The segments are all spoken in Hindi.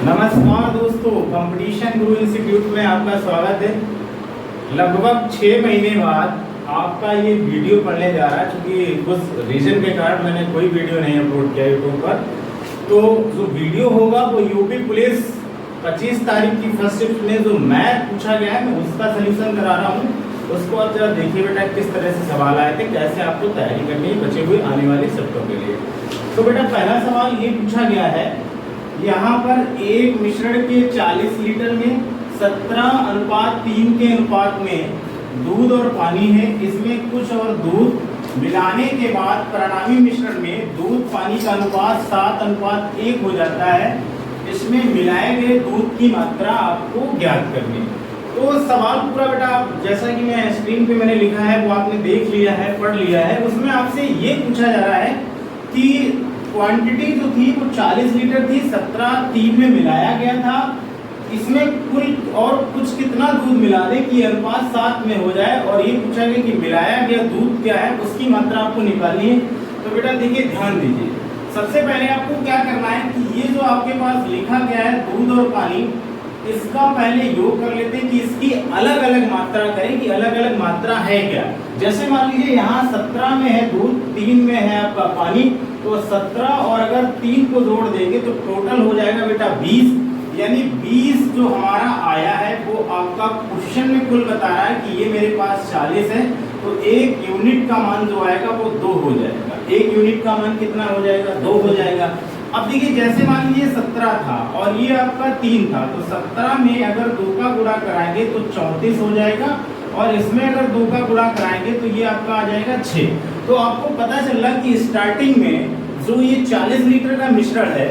नमस्कार दोस्तों, कंपटीशन गुरु इंस्टीट्यूट में आपका स्वागत है। लगभग 6 महीने बाद आपका ये वीडियो पढ़ने जा रहा है, क्योंकि कुछ रीजन के कारण मैंने कोई वीडियो नहीं अपलोड किया यूट्यूब पर। तो जो वीडियो होगा वो यूपी पुलिस 25 तारीख की फर्स्ट शिफ्ट में जो मैथ पूछा गया है, मैं उसका सोल्यूशन करा रहा हूँ। उसको आप जरा देखिए बेटा, किस तरह से सवाल आए थे, कैसे आपको तैयारी करनी है बचे हुए आने वाले शिफ्टों के लिए। तो बेटा पहला सवाल ये पूछा गया है, यहाँ पर एक मिश्रण के 40 लीटर में 17:3 के अनुपात में दूध और पानी है। इसमें कुछ और दूध मिलाने के बाद परिणामी मिश्रण में दूध पानी का अनुपात 7:1 हो जाता है। इसमें मिलाए गए दूध की मात्रा आपको ज्ञात करनी है। तो सवाल पूरा बेटा जैसा कि मैं स्क्रीन पे मैंने लिखा है वो आपने देख लिया है, पढ़ लिया है। उसमें आपसे ये पूछा जा रहा है कि क्वांटिटी जो थी वो 40 लीटर थी, 17:3 में मिलाया गया था। इसमें कुल और कुछ कितना दूध मिला दे कि अनुपात 7 में हो जाए, और ये पूछा गया कि मिलाया गया दूध क्या है, उसकी मात्रा आपको निकालनी है। तो बेटा देखिए, ध्यान दीजिए, सबसे पहले आपको क्या करना है कि ये जो आपके पास लिखा गया है दूध और पानी, इसका पहले योग कर लेते हैं कि इसकी अलग अलग मात्रा करें कि अलग अलग मात्रा है क्या। जैसे मान लीजिए यहाँ 17 में है दूध, 3 में है आपका पानी, तो 17 और अगर 3 को जोड़ देंगे तो टोटल हो जाएगा बेटा 20। यानी 20 जो हमारा आया है वो आपका क्वेश्चन में कुल बता रहा है कि ये मेरे पास 40 है, तो 1 यूनिट का मान जो आएगा वो 2 हो जाएगा। 1 यूनिट का मान कितना हो जाएगा, 2 हो जाएगा। अब देखिए, जैसे मान लीजिए 17 था और ये आपका 3 था, तो 17 में अगर 2 का गुणा कराएंगे तो 34 हो जाएगा, और इसमें अगर 2 का गुणा कराएंगे तो ये आपका आ जाएगा 6। तो आपको पता चल रहा कि स्टार्टिंग में जो ये 40 लीटर का मिश्रण है,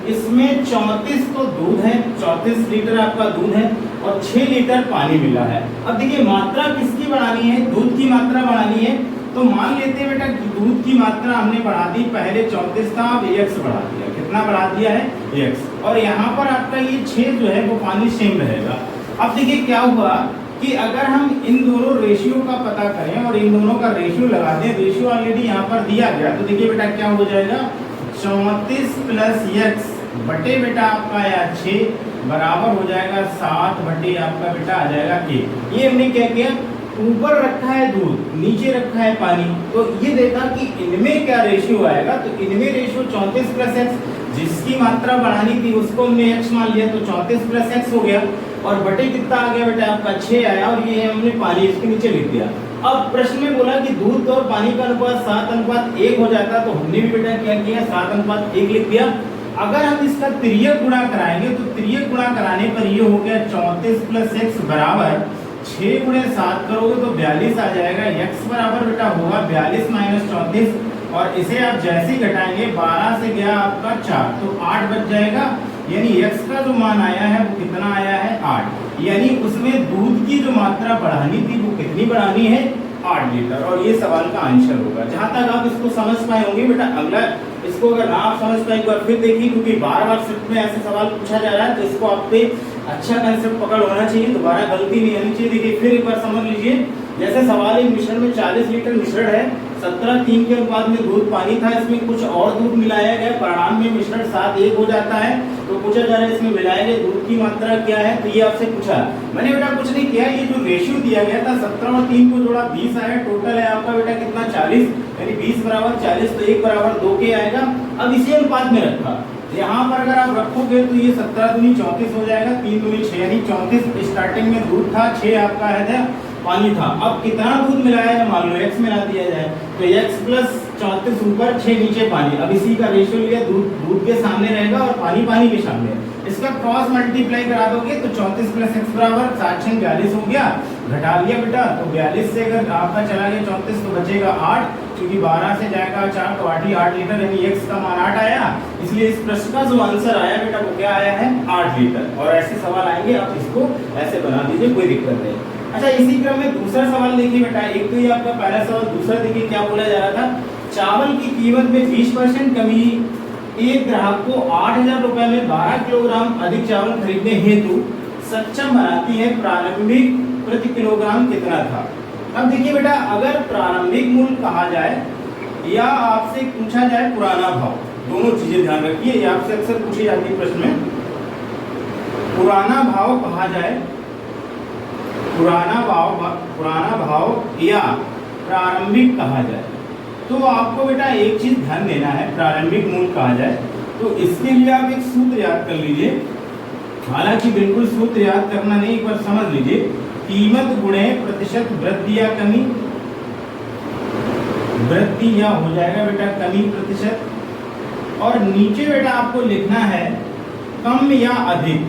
इसमें 34 तो दूध है, 34 लीटर आपका दूध है और 6 लीटर पानी मिला है। अब देखिए, मात्रा किसकी बढ़ानी है, दूध की मात्रा बढ़ानी है। तो मान लेते हैं बेटा कि दूध की मात्रा हमने बढ़ा दी, पहले 34 था, अब x बढ़ा दिया। कितना बढ़ा दिया है, x। और यहाँ पर आपका ये 6 जो है वो पानी सेम रहेगा। अब देखिए क्या हुआ कि अगर हम इन दोनों रेशियो का पता करें और इन दोनों का रेशियो लगा दें, रेशियो ऑलरेडी यहाँ पर दिया गया, तो देखिए बेटा क्या हो जाएगा, 34 प्लस x बटे बेटा आपका या 6 बराबर हो जाएगा 7 बटे आपका बेटा आ जाएगा k। ये हमने क्या किया, ऊपर रखा है दूध, नीचे रखा है पानी, तो ये देखा कि इनमें क्या रेशियो आएगा, तो इनमें रेशियो 34 प्लस x, जिसकी मात्रा बढ़ानी थी उसको हमने x मान लिया, तो 34 प्लस x हो गया, और बटे कितना आ गया बेटा आपका 6 आया, और ये हमने पानी इसके नीचे लिख दिया। अब प्रश्न में बोला कि दूध और पानी का अनुपात 7:1 हो जाता, तो हमने भी बेटा क्या किया, 7:1 लिख दिया। अगर हम इसका तिर्यक गुणा कराएंगे तो तिर्यक गुणा कराने पर ये हो गया 34 प्लस x बराबर 6 गुणे 7 करोगे तो 42 आ जाएगा। x बराबर बेटा होगा 42 माइनस 34, और इसे आप जैसे ही घटाएंगे 12 से गया आपका 4, तो 8 बच जाएगा। यानी x का जो मान आया है वो कितना आया है, 8। यानी उसमें दूध की जो मात्रा बढ़ानी थी वो कितनी बढ़ानी है, 8 लीटर। और ये सवाल का आंसर होगा। जहां तक आप इसको समझ पाए होंगे बेटा, अगला इसको अगर ना आप समझ पाए एक बार फिर देखिए, क्योंकि बार-बार शिफ्ट में ऐसे सवाल पूछा जा रहा है, तो इसको आप पे अच्छा कंसेप्ट पकड़ होना चाहिए, दोबारा गलती नहीं होनी चाहिए। देखिए फिर एक बार समझ लीजिए, जैसे सवाल एक मिश्रण में 40 लीटर मिश्रण है, 17:3 के अनुपात में दूध पानी था, इसमें कुछ और दूध मिलाया गया, परिणाम में मिश्रण 7:1 हो जाता है। तो पूछा जा रहा है इसमें मिलाए गए दूध की मात्रा क्या है, तो ये आपसे पूछा। मैंने बेटा कुछ नहीं किया, ये जो रेशियो दिया गया था 17 और 3 को जोड़ा 20 आया, टोटल है आपका बेटा कितना, 40। यानी 20 बराबर 40, तो 1 बराबर 2 के आएगा। अब इसी अनुपात में रखा, यहाँ पर अगर आप रखोगे तो ये 17 दूनी 34 हो जाएगा, 3 दूनी 6, यानी 34 स्टार्टिंग में दूध था, 6 आपका है पानी था। अब कितना दूध मिलाया है, मान लो x मिला दिया जाए, तो x प्लस 34 ऊपर, 6 नीचे पानी। अब इसी का रेशियो लिया, दूध के सामने रहेगा और पानी पानी के सामने। इसका क्रॉस मल्टीप्लाई करा दोगे तो 34 प्लस x बराबर 7 6 42 हो गया। घटा लिया बेटा, तो 42 से अगर आपका चला गया 34 तो बचेगा 8, क्योंकि 12 से जाएगा 4 तो 8 ही 8 लीटर, यानी x का मान 8 आया। इसलिए इस प्रश्न का जो आंसर आया बेटा वो क्या आया है, 8 लीटर। और ऐसे सवाल आएंगे, आप इसको ऐसे बना दीजिए, कोई दिक्कत नहीं। अच्छा, इसी क्रम में दूसरा सवाल देखिए बेटा, एक तो ये आपका पहला सवाल, दूसरा देखिए क्या बोला जा रहा था, चावल की कीमत में 20% कमी, एक ग्राहक को 8,000 रुपए में 12 किलोग्राम अधिक चावल खरीदने हेतु सक्षम बनाती है, प्रारंभिक प्रति किलोग्राम कितना था। अब देखिए बेटा, अगर प्रारंभिक मूल्य कहा जाए या आपसे पूछा जाए पुराना भाव, दोनों चीजें ध्यान रखिए, ये आपसे अक्सर पूछी जाती है प्रश्न में। पुराना भाव कहा जाए, पुराना भाव या प्रारंभिक कहा जाए, तो आपको बेटा एक चीज ध्यान देना है, प्रारंभिक मूल्य कहा जाए तो इसके लिए आप एक सूत्र याद कर लीजिए। हालांकि बिल्कुल सूत्र याद करना नहीं, एक बार समझ लीजिए, कीमत गुणे प्रतिशत वृद्धि या कमी, वृद्धि या हो जाएगा बेटा कमी प्रतिशत, और नीचे बेटा आपको लिखना है कम या अधिक,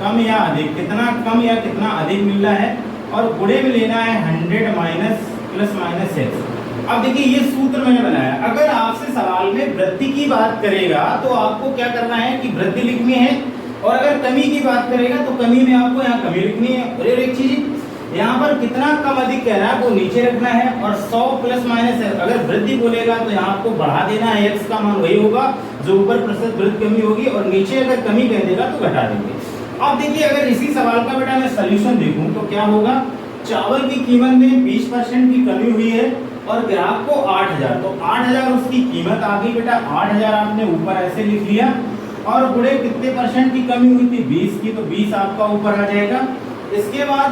कम या अधिक, कितना कम या कितना अधिक मिल रहा है, और गुणे में लेना है 100 माइनस प्लस माइनस एक्स। अब देखिए ये सूत्र मैंने बनाया, अगर आपसे सवाल में वृद्धि की बात करेगा तो आपको क्या करना है कि वृद्धि लिखनी है, और अगर कमी की बात करेगा तो कमी में आपको यहाँ कमी लिखनी है। और एक चीज यहाँ पर कितना कम अधिक कह रहा है वो नीचे रखना है, और 100 प्लस माइनस है, अगर वृद्धि बोलेगा तो यहाँ आपको बढ़ा देना है, x का मान वही होगा जो ऊपर प्रतिशत वृद्धि कमी होगी, और नीचे अगर कमी कह देगा तो घटा देंगे। अब देखिए अगर इसी सवाल का बेटा मैं सोल्यूशन देखूं तो क्या होगा, चावल की कीमत में 20% की कमी हुई है और ग्राहक को 8000, तो 8000 उसकी कीमत आ गई बेटा, 8000 आपने ऊपर ऐसे लिख लिया, और गुणे कितने परसेंट की कमी हुई थी 20 की, तो 20 आपका ऊपर आ जाएगा। इसके बाद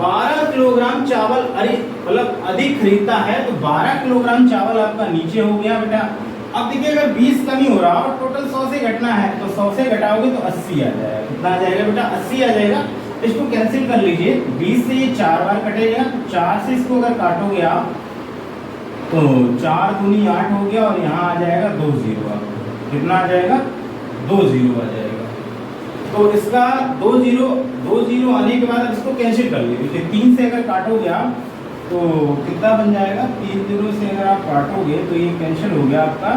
12 किलोग्राम चावल मतलब अधिक खरीदता है तो 12 किलोग्राम चावल आपका नीचे हो गया बेटा। अब देखिए अगर 20 कमी हो रहा और टोटल 100 से घटना है तो 100 से घटाओगे तो 80 आ जाएगा, कितना आ जाएगा बेटा 80 आ जाएगा। इसको कैंसिल कर लीजिए, 20 से ये 4 बार कटेगा, 4 से इसको अगर काटोगे आप तो 4 दूनी 8 हो गया, और यहाँ आ जाएगा 2 जीरो, कितना आ जाएगा 2 जीरो आ जाएगा। तो इसका 2 जीरो आने के बाद इसको कैंसिल कर लीजिए, 3 से अगर काटोगे आप तो कितना बन जाएगा, 3 जीरो से अगर आप काटोगे तो ये कैंसिल हो गया आपका,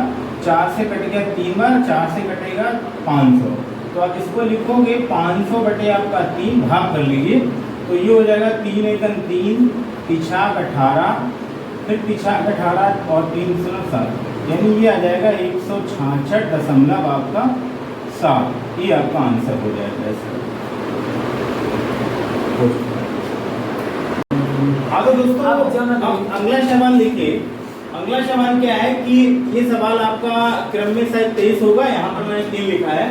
4 से कट गया 3 बार, 4 से कटेगा 500, तो आप इसको लिखोगे 500 बटे आपका 3, भाग कर लीजिए, तो ये हो जाएगा 3 एकम 3, पिछाक 18, फिर पिछाक 18 और 3 7, यानी ये आ जाएगा 166 आपका 7, ये आपका आंसर हो जाएगा इसका। हाँ तो दोस्तों अगला सवाल देखिए, अगला सवाल क्या है कि ये सवाल आपका क्रम में शायद 23 होगा, यहाँ पर मैंने 3 लिखा है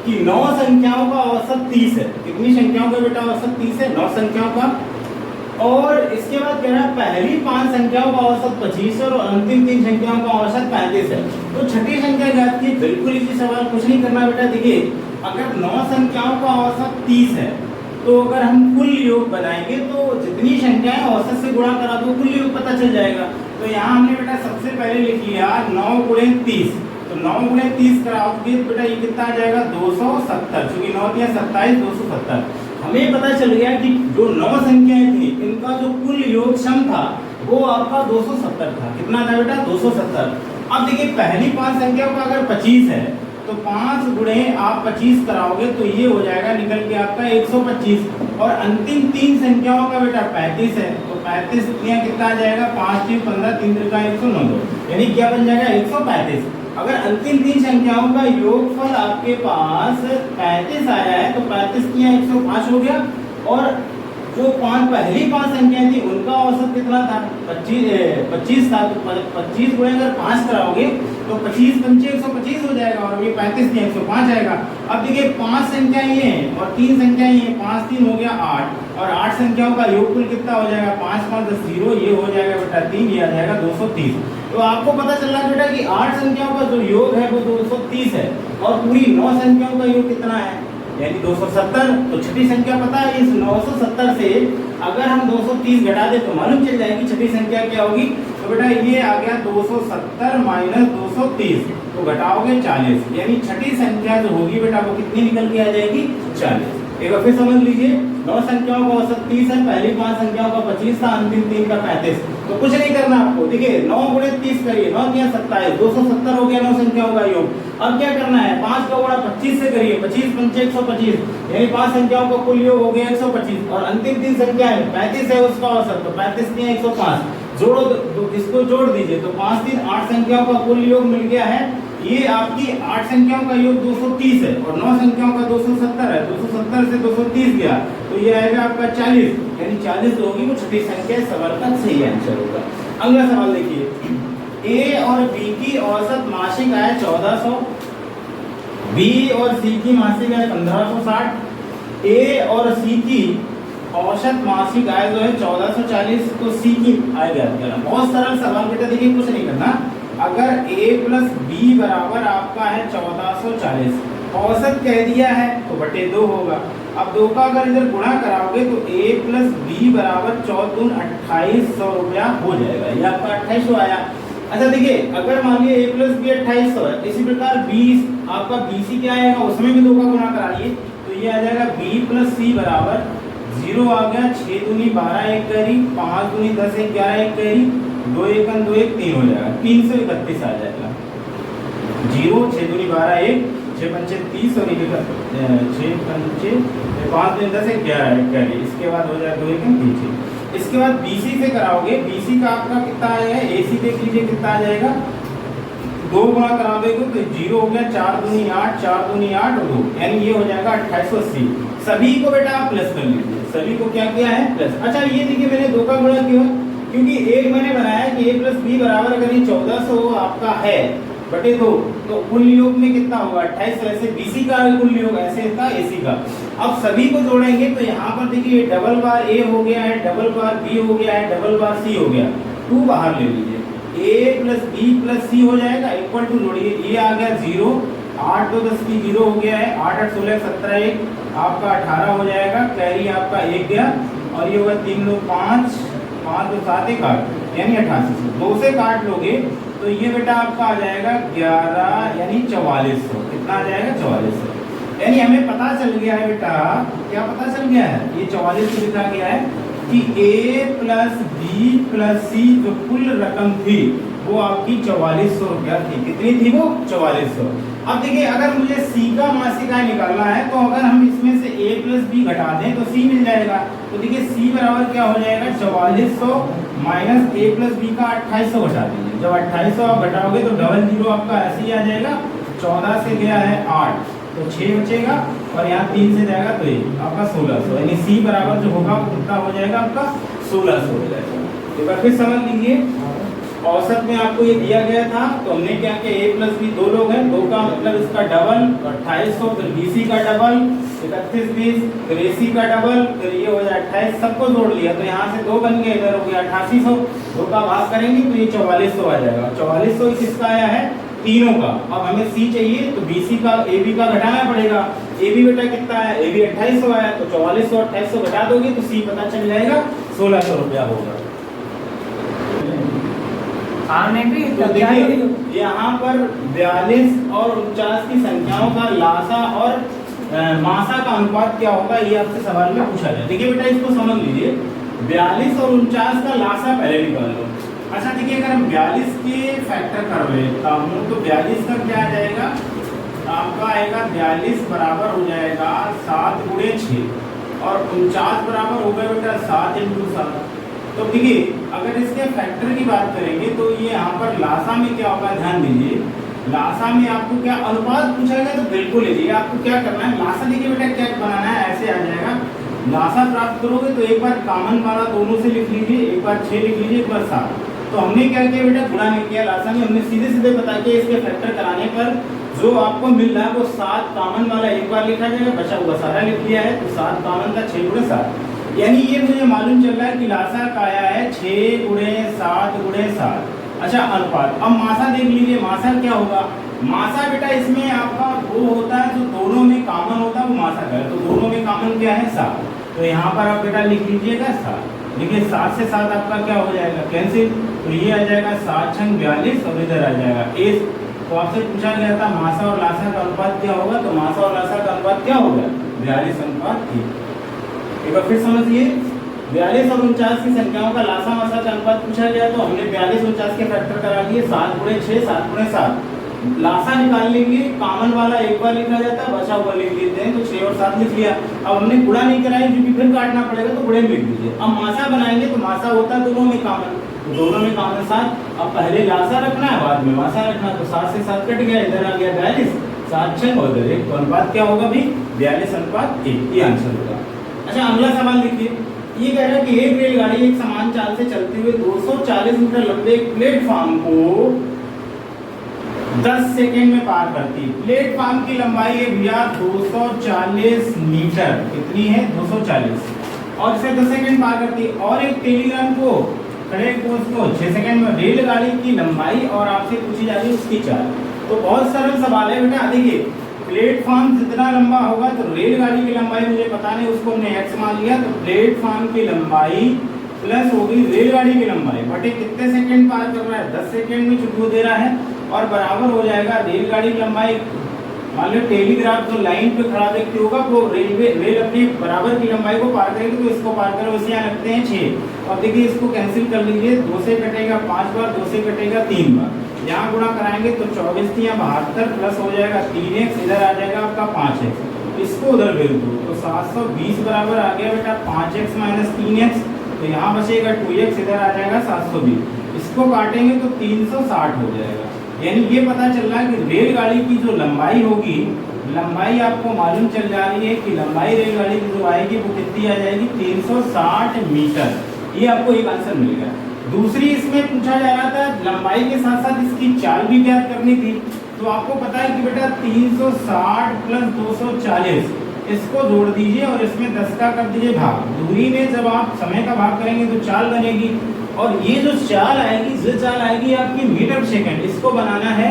कि 9 संख्याओं का औसत 30 है। कितनी संख्याओं का बेटा औसत 30 है, 9 संख्याओं का। और इसके बाद कह रहा है पहली 5 संख्याओं का औसत 25 है और अंतिम 3 संख्याओं का औसत 35 है। तो छठी संख्या ज्ञात की, बिल्कुल इसी सवाल, कुछ नहीं करना बेटा। देखिए अगर 9 संख्याओं का औसत 30 है तो अगर हम कुल योग बनाएंगे तो जितनी संख्याएं औसत से गुणा करा दो कुल योग पता चल जाएगा। तो यहाँ हमने बेटा सबसे पहले लिख लिया 9 गुणे 30, तो 9 गुणे 30 कराओगे बेटा ये कितना आ जाएगा 270, क्योंकि 9 दिया 27, 270। हमें पता चल गया कि जो 9 संख्याएं थी इनका जो कुल योग सम था वो आपका 270 था। कितना था बेटा 270। अब देखिए पहली 5 संख्याओं का अगर 25 है तो 5 गुणे आप 25 कराओगे तो ये हो जाएगा निकल के आपका 125, और अंतिम 3 संख्याओं का बेटा 35 है, तो 35 कितना आ जाएगा 5 3 15 3 का 109, यानी क्या बन जाएगा 135। अगर अंतिम 3 संख्याओं का योगफल आपके पास 35 आया है तो 35 किया 105 हो गया, और जो पहली 5 संख्याएं थी उनका औसत कितना था 25 था, तो 25 गुणे अगर 5 कराओगे तो 25 पंचे 125 हो जाएगा, और ये 35 दिया 105 आएगा। अब देखिए 5 संख्याएं ये हैं और 3 संख्याएं ये, 5 3 हो गया 8, और 8 संख्याओं का योगफल कितना हो जाएगा 5 5 10 0, ये हो जाएगा बेटा 3, ये आ जाएगा 230। तो आपको पता चल रहा है बेटा कि 8 संख्याओं का जो योग है वो 230 है, और पूरी 9 संख्याओं का योग कितना है यानी 270। तो छठी संख्या पता है, इस 970 से अगर हम 230 घटा दे तो मालूम चल जाएगी छठी संख्या क्या होगी। तो बेटा ये आ गया 270 माइनस 230, तो घटाओगे 40, यानी छठी संख्या जो होगी बेटा वो कितनी निकल के आ जाएगी 40। एक बार फिर समझ लीजिए, 9 संख्याओं का औसत 30 है, पहली 5 संख्याओं का 25 था, अंतिम 3 का 35। तो कुछ नहीं करना आपको, देखिए 9 गुणे 30 करिए, 9 दिया 27, 270 हो गया 9 संख्याओं का योग। अब क्या करना है 5 का गुणा 25 से करिए, 25 पंचे 125, यानी 5 संख्याओं का कुल योग हो गया 125, और अंतिम 3 संख्या है 35 है उसका औसत, तो 35 दिया 105, जोड़ो तो इसको जोड़ दीजिए, तो 5 3 8 संख्याओं का कुल योग मिल गया है। ये आपकी 8 संख्याओं का योग 230 है और 9 संख्याओं का 270 है, 270 से 230 गया तो ये आएगा आपका 40, यानी 40 होगी वो छठी संख्या। सवाल का सही आंसर होगा। अगला सवाल देखिए, ए और बी की औसत मासिक आय 1400, बी और सी की मासिक आय 1560, ए और सी की औसत मासिक आय जो है 1440, तो सी की आय ज्ञात करना। बहुत सरल सवाल बेटा, देखिए कुछ नहीं करना। अगर ए प्लस बी बराबर आपका है 1440, औसत कह दिया है तो बटे 2 होगा। अब 2 का अगर इधर गुणा कराओगे तो a प्लस बी बराबर 14 2800 रुपया हो जाएगा। ये आपका 2800 आया। अच्छा देखिए, अगर मान लिया a प्लस बी 2800 है, इसी प्रकार b आपका bc क्या आएगा, उसमें भी 2 का गुणा कराइए तो ये आ जाएगा b प्लस सी बराबर 0 आ गया, 6 दूनी 12 एक कैरी, 5 दूनी 10 एक 11 एक कैरी, 2 एक 2 एक 3 हो जाएगा, 331 आ जाएगा। 0 6 दूनी 12 एक, 6 पंचे 30 और 6 पंचे 5 दूनी 10 एक 11 एक कैरी, इसके बाद हो जाएगा 2 एक 3। इसके बाद BC से कराओगे, BC का आपका कितना आएगा, AC देख लीजिए कितना आ जाएगा, 2 गुणा करा दोगे तो 0 हो गया, 4 दूनी 8, 4 दूनी 8 और 2, यानी ये हो जाएगा 2880। सभी को बेटा आप प्लस कर लीजिए, सभी को क्या किया है प्लस। अच्छा ये देखिए मैंने 2 का गुणा क्यों, क्योंकि एक मैंने बनाया कि a प्लस बी बराबर अगर ये 1400 आपका है बटे 2, तो कुल योग में कितना होगा 2800, ऐसे BC का कुल योग ऐसे था AC का। अब सभी को जोड़ेंगे तो यहाँ पर देखिए डबल बार A हो गया है, डबल बार B हो गया है, डबल बार C हो गया, 2 बाहर ले लीजिए, A plus B plus C हो जाएगा, इक्वल टू जोड़िए, ये आ गया 0, 8 2 10 की 0 हो गया है, 8 8 16 17 1 आपका 18 हो जाएगा, कैरी आपका 1 गया और ये होगा 3 2 5 5 2 7 1 8, यानी 8800। 2 से काट लोगे तो ये बेटा आपका आ जाएगा 11 यानी 4400। कितना आ जाएगा 4400। यानी हमें पता चल गया है बेटा, क्या पता चल गया है, ये 4400 लिखा गया है कि A प्लस बी प्लस सी जो कुल रकम थी वो आपकी 4400 रुपया थी। कितनी थी वो 4400। अब देखिए अगर मुझे C का मासिक आय निकालना है तो अगर हम इसमें से A प्लस बी घटा दें तो C मिल जाएगा। तो देखिए C बराबर क्या हो जाएगा 4400 माइनस A प्लस बी का 2800 घटा दीजिए। जब 2800 आप घटाओगे तो डबल जीरो आपका ऐसे ही आ जाएगा। 14 से गया है 8 तो 6 बचेगा और यहाँ 3 से जाएगा तो ये आपका 1600, यानी C बराबर जो होगा वो कितना हो जाएगा आपका 1600 हो जाएगा। एक बार फिर समझ लीजिए, औसत में आपको ये दिया गया था तो हमने क्या किया, A प्लस बी 2 लोग हैं, 2 का मतलब इसका डबल 2800, फिर BC का डबल 3120, फिर AC का डबल, फिर ये हो जाए 28, सबको जोड़ लिया तो यहाँ से 2 बन गए, इधर हो गया 8800, 2 का भाग करेंगे तो ये 4400 आ जाएगा। 4400 किसका आया है, तीनों का। अब हमें C चाहिए तो BC का AB का घटाना पड़ेगा। AB बेटा कितना है, AB 2800 आया तो 4400 2800 घटा दोगे तो C पता चल जाएगा 1600 रुपया होगा। तो देखिए यहाँ पर 42 और 49 की संख्याओं का लासा और मासा का अनुपात क्या होगा, ये आपसे सवाल में पूछा जाए। देखिए बेटा इसको समझ लीजिए, 42 और 49 का लासा पहले निकाल लो। अच्छा देखिए अगर हम 42 के फैक्टर कर लेता हूँ तो 42 का क्या आ जाएगा आपका आएगा, 42 बराबर हो जाएगा 7 गुणे 6 और 49 बराबर हो गया बेटा 7 × 7। तो देखिए अगर इसके फैक्टर की बात करेंगे तो ये यहाँ पर लासा में क्या होगा, ध्यान दीजिए, लासा में आपको क्या अनुपात पूछा गया तो बिल्कुल लीजिए। आपको क्या करना है, लासा देखिए बेटा क्या बनाना है, ऐसे आ जाएगा। लासा प्राप्त करोगे तो एक बार कॉमन वाला दोनों से लिख लीजिए, एक बार 6 लिख लीजिए, एक बार 7। तो हमने क्या किया बेटा, गुणा नहीं किया लासा में, हमने सीधे सीधे बता के इसके फैक्टर कराने पर जो आपको मिल रहा है वो 7 कॉमन वाला एक बार लिखा जाएगा, बचा हुआ सारा लिख लिया है तो 7 कॉमन का 6 × 7, यानी ये मुझे मालूम चल रहा है कि लासा का आया है 6 × 7 × 7। अच्छा अनुपात, अब मासा देख लीजिए, मासा क्या होगा, मासा बेटा इसमें आपका वो होता है जो दोनों में कॉमन होता है वो मासा का है, तो दोनों में कॉमन क्या है 7, तो यहाँ पर आप बेटा लिख लीजिएगा 7। देखिए 7 से 7 आपका क्या हो जाएगा कैंसिल, तो ये आ जाएगा 7 × 42 और इधर आ जाएगा ए। तो आपसे पूछा गया था मासा और लासा का अनुपात क्या होगा, तो मासा और लासा का अनुपात क्या होगा 42:3। एक बार फिर समझिए, 42 और 49 की संख्याओं का लासा मासा का अनुपात पूछा गया तो हमने 42 49 के फैक्टर करा दिए, 7 × 6 7 × 7। लासा निकाल लेंगे, कॉमन वाला एक बार लिखा जाता है, बचा हुआ लिख लेते हैं, तो 6 और 7 लिख लिया। अब हमने गुणा नहीं कराया क्योंकि फिर काटना पड़ेगा तो गुणे में लिख दीजिए। अब मासा बनाएंगे तो मासा होता है दोनों में कॉमन, तो दोनों में कॉमन 7। अब पहले लासा रखना है बाद में मासा रखना, तो 7 से 7 कट गया, इधर आ गया 42, 7 6 और इधर 1, तो अनुपात क्या होगा भी 42:1, ये आंसर होगा। अच्छा अगला सवाल देखिए, ये कह रहा है कि एक रेलगाड़ी एक समान चाल से चलते हुए 240 मीटर लंबे एक प्लेटफॉर्म को 10 सेकेंड में पार करती है। प्लेटफॉर्म की लंबाई है भैया 240 मीटर, कितनी है 240, और इसे 10 सेकेंड पार करती है। और एक टेलीग्राम को खड़े कोच को 6 सेकेंड में। रेलगाड़ी की लंबाई और आपसे पूछी जा रही है उसकी चाल। तो बहुत सरल सवाल है बेटा। देखिए प्लेटफॉर्म जितना लंबा होगा तो रेलगाड़ी की लंबाई मुझे पता नहीं, उसको हमने x मान लिया, तो प्लेटफॉर्म की लंबाई प्लस होगी रेलगाड़ी की लंबाई बटे कितने सेकंड पार कर रहा है, 10 सेकंड में चुटू दे रहा है, और बराबर हो जाएगा रेलगाड़ी की लंबाई। मान लो टेलीग्राफ जो लाइन पे खड़ा व्यक्ति होगा वो रेल अपनी बराबर की लंबाई को पार करेगी, तो इसको पार करो, इसे यहाँ लगते हैं 6। और देखिए इसको कैंसिल कर लीजिए, 2 से कटेगा 5 बार, 2 से कटेगा 3 बार, यहाँ गुणा कराएंगे तो 24 या 72 प्लस हो जाएगा 3x, इधर आ जाएगा आपका 5x, इसको उधर भेज दो तो 720 बराबर आ गया बेटा 5x माइनस 3x, तो यहाँ बचेगा 2x, इधर आ जाएगा 720, इसको काटेंगे तो 360 हो जाएगा। यानी ये पता चल रहा है कि रेलगाड़ी की जो लंबाई होगी, लंबाई आपको मालूम चल जा रही है कि लंबाई रेलगाड़ी की जो आएगी वो कितनी आ जाएगी 360 मीटर। ये आपको एक आंसर मिल गया। दूसरी इसमें पूछा जा रहा था लंबाई के साथ साथ इसकी चाल भी ज्ञात करनी थी, तो आपको पता है कि बेटा 360 प्लस 240 इसको जोड़ दीजिए और इसमें 10 का कर दीजिए भाग। दूरी में जब आप समय का भाग करेंगे तो चाल बनेगी, और ये जो चाल आएगी आपकी मीटर सेकंड, इसको बनाना है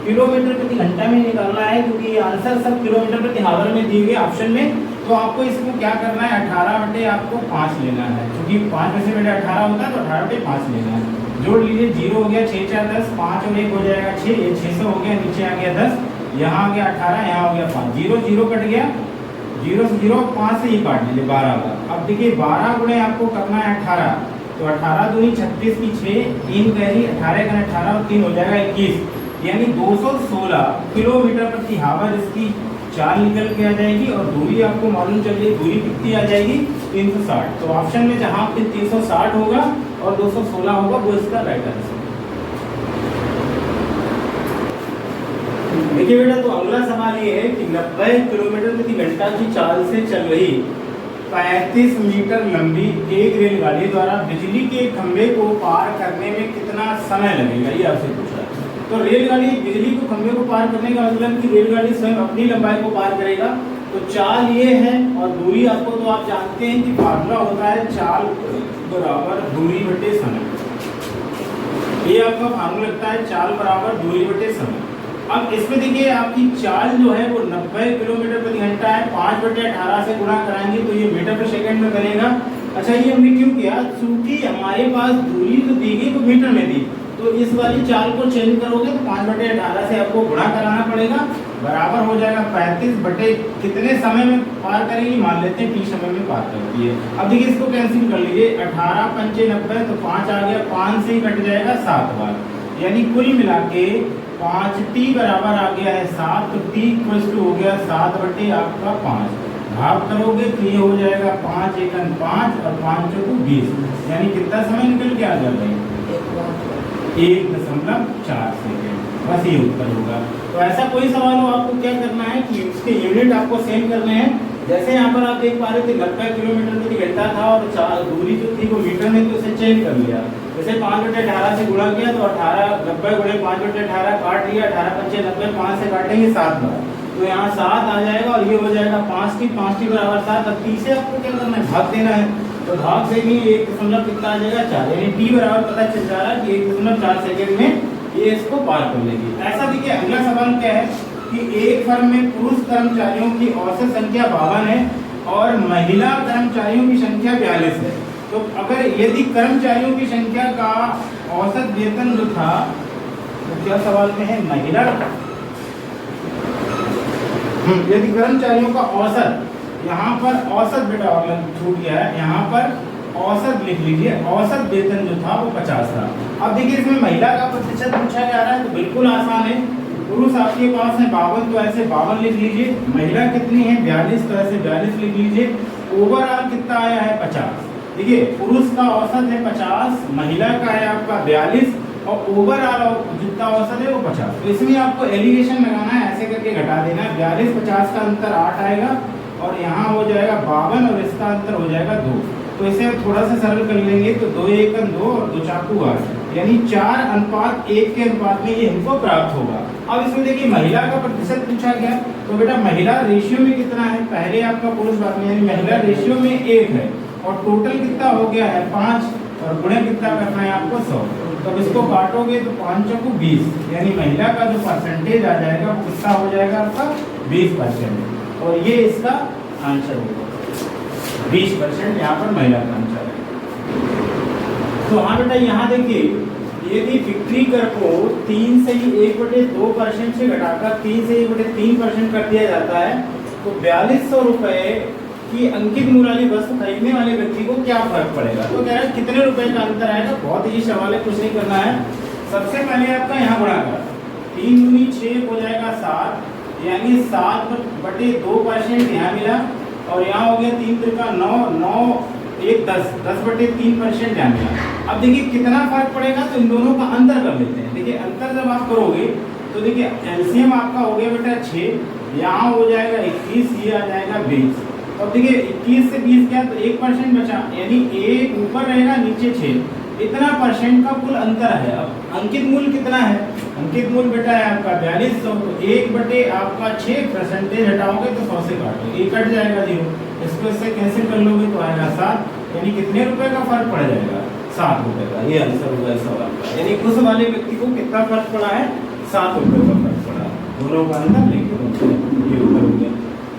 किलोमीटर प्रति घंटा में निकालना है, क्योंकि ये आंसर सब किलोमीटर प्रति आवर में दिए गए ऑप्शन में। तो आपको इसको क्या करना है 18 बटे आपको 5 लेना है, क्योंकि 5 में से बेटा 18 होता है तो 18 बटे 5 लेना है। जोड़ लीजिए, 0 हो गया 6 4 10, 5 और 1 हो जाएगा 6, ये 600 हो गया, नीचे आ गया 10, यहाँ आ गया 18, यहाँ हो गया 5, 0 0 कट गया, 0 से 0 5 से ही काट लीजिए 12 का। अब देखिए 12 गुणे आपको करना है 18, तो 18 दूनी 36 की 6, 3 कैरी 18 का 18 और 3 हो जाएगा 21, यानी 216 किलोमीटर प्रति आवर इसकी चाल निकल के आ जाएगी। और दूरी आपको मालूम चल रही है, दूरी कितनी आ जाएगी 360। तो ऑप्शन में जहां पे 360 होगा और 216 होगा वो इसका राइट आंसर। देखिए बेटा, तो अगला सवाल ये है कि 90 किलोमीटर प्रति घंटा की चाल से चल रही 35 मीटर लंबी एक रेलगाड़ी द्वारा बिजली के खंभे को पार करने में कितना समय लगेगा, ये आपसे पूछा है। तो रेलगाड़ी बिजली को खंभे को पार करने का मतलब कि रेलगाड़ी स्वयं अपनी लंबाई को पार करेगा। तो चाल ये है, और दूरी आपको तो आप जानते हैं कि फार्मूला होता है चाल बराबर दूरी बटे समय। ये आपका फार्मूला लगता है चाल बराबर दूरी बटे समय। अब इसमें देखिए आपकी चाल जो है वो 90 किलोमीटर प्रति घंटा है, 5 बटे 18 से गुणा कराएंगे तो ये मीटर पर सेकंड में बनेगा। अच्छा, ये हमने क्यों किया, चूंकि हमारे पास दूरी जो दी गई वो मीटर में दी, तो इस वाली चाल को चेंज करोगे तो 5 बटे 18 से आपको गुणा कराना पड़ेगा, बराबर हो जाएगा 35 बटे कितने समय में पार करेगी, मान लेते हैं t समय में पार करती है। अब देखिए इसको कैंसिल कर लीजिए, 18 पंचे 90, तो 5 आ गया, 5 से ही कट जाएगा 7 बार, यानी कुल मिला के 5t बराबर आ गया है 7, तो t इक्वल टू हो गया 7 बटे आपका 5, भाग करोगे तो ये हो जाएगा 5 एकन 5 और 5 चौको 20, यानी कितना समय निकल के आ जाएगा 1.4 सेकेंड। बस ये उत्तर होगा। तो ऐसा कोई सवाल हो आपको क्या करना है कि उसके यूनिट आपको सेम करने हैं। जैसे यहाँ पर आप देख पा रहे थे 90 किलोमीटर प्रति घंटा था और दूरी जो थी वो मीटर में, तो उसे चेंज कर लिया। जैसे 5 बटे 18 से गुणा किया तो 18 90 गुणे 5 बटे 18 काट लिया, 18 पंचे 90, 5 से काटेंगे 7 बार, तो यहाँ 7 आ जाएगा और ये हो जाएगा 5t बराबर 7। अब t से आपको क्या करना है, भाग देना है, तो भाग से भी 1 दशमलव कितना आ जाएगा 4, यानी t बराबर पता चल जा रहा है कि 1.4 सेकेंड में ये इसको पार कर लेगी। ऐसा देखिए अगला सवाल क्या है कि एक फर्म में पुरुष कर्मचारियों की औसत संख्या 52 है और महिला कर्मचारियों की संख्या 42 है। तो अगर यदि कर्मचारियों की संख्या का औसत वेतन जो था, तो क्या सवाल में है महिला, यदि कर्मचारियों का औसत, यहाँ पर औसत बेटा और छूट गया है, यहाँ पर औसत लिख लीजिए, औसत वेतन जो था वो 50 था। अब देखिए इसमें महिला का प्रतिशत पूछा जा रहा है, तो बिल्कुल आसान है। पुरुष आपके पास है 52, तो ऐसे 52 लिख लीजिए। महिला कितनी है 42, तो ऐसे 42 लिख लीजिए। ओवरऑल कितना आया है 50। देखिए पुरुष का औसत है 50, महिला का है आपका 42 और ओवरऑल जितना औसत है वो 50। तो इसमें आपको एलिगेशन लगाना है, ऐसे करके घटा देना है। 42 50 का अंतर 8 आएगा और यहाँ हो जाएगा 52 और इसका अंतर हो जाएगा 2। तो तो इसे हम थोड़ा सा सरल कर लेंगे तो 2 1 2 और 2 4 8, यानी 4:1 के अनुपात में ये हमको प्राप्त होगा। अब इसमें देखिए महिला का प्रतिशत पूछा गया, तो बेटा महिला रेशियो में कितना है, पहले आपका पुरुष भाग में, यानी महिला रेशियो में 1 है और टोटल कितना हो गया है 5, और गुणे कितना करना है आपको 100। तो इसको काटोगे तो 5 चौको 20, यानी महिला का जो परसेंटेज आ जाएगा वो कितना हो जाएगा आपका 20%, और ये इसका आंसर होगा 20%, यहाँ पर महिला का आंसर है। तो हाँ बेटा यहाँ देखिए, यदि बिक्री कर को 3 से 1/2% से घटाकर 3 से 1/3% कर दिया जाता है, तो 4200 रुपए की अंकित मूल्य वाली वस्तु खरीदने वाले व्यक्ति को क्या फर्क पड़ेगा। तो कह रहा है कितने रुपए का अंतर आएगा। बहुत ही सवाल है, कुछ नहीं करना है। सबसे पहले आपका यहाँ गुणा कर, 3 दूनी 6 हो जाएगा 7, यानी 7/2% यहाँ मिला, और यहाँ हो गया 3 त्रिका 9, 9 1 10, 10/3% यहाँ मिला। अब देखिए कितना फर्क पड़ेगा, तो इन दोनों का अंतर कर लेते हैं। देखिए अंतर जब आप करोगे तो देखिए एलसीएम आपका हो गया बेटा 6, यहाँ हो जाएगा 21, ये आ जाएगा 20। अब देखिए 21 से 20 क्या, तो 1% बचा, यानी 1 ऊपर रहेगा नीचे 6, इतना परसेंट का कुल अंतर है। अब अंकित मूल्य कितना है, अंकित मूल्य बेटा है आपका 4200, तो 1/6% हटाओगे तो 100 से काटोगे, ये कट जाएगा 0, इसको इससे कैंसिल कर लोगे तो आएगा 7, यानी कितने रुपए का फर्क पड़ जाएगा 7 रुपए का। ये आंसर होगा इस सवाल का, यानी उस वाले व्यक्ति को कितना फर्क पड़ा है, 7 रुपए का फर्क पड़ा। दोनों का अंतर लेके ये उत्तर हो गया।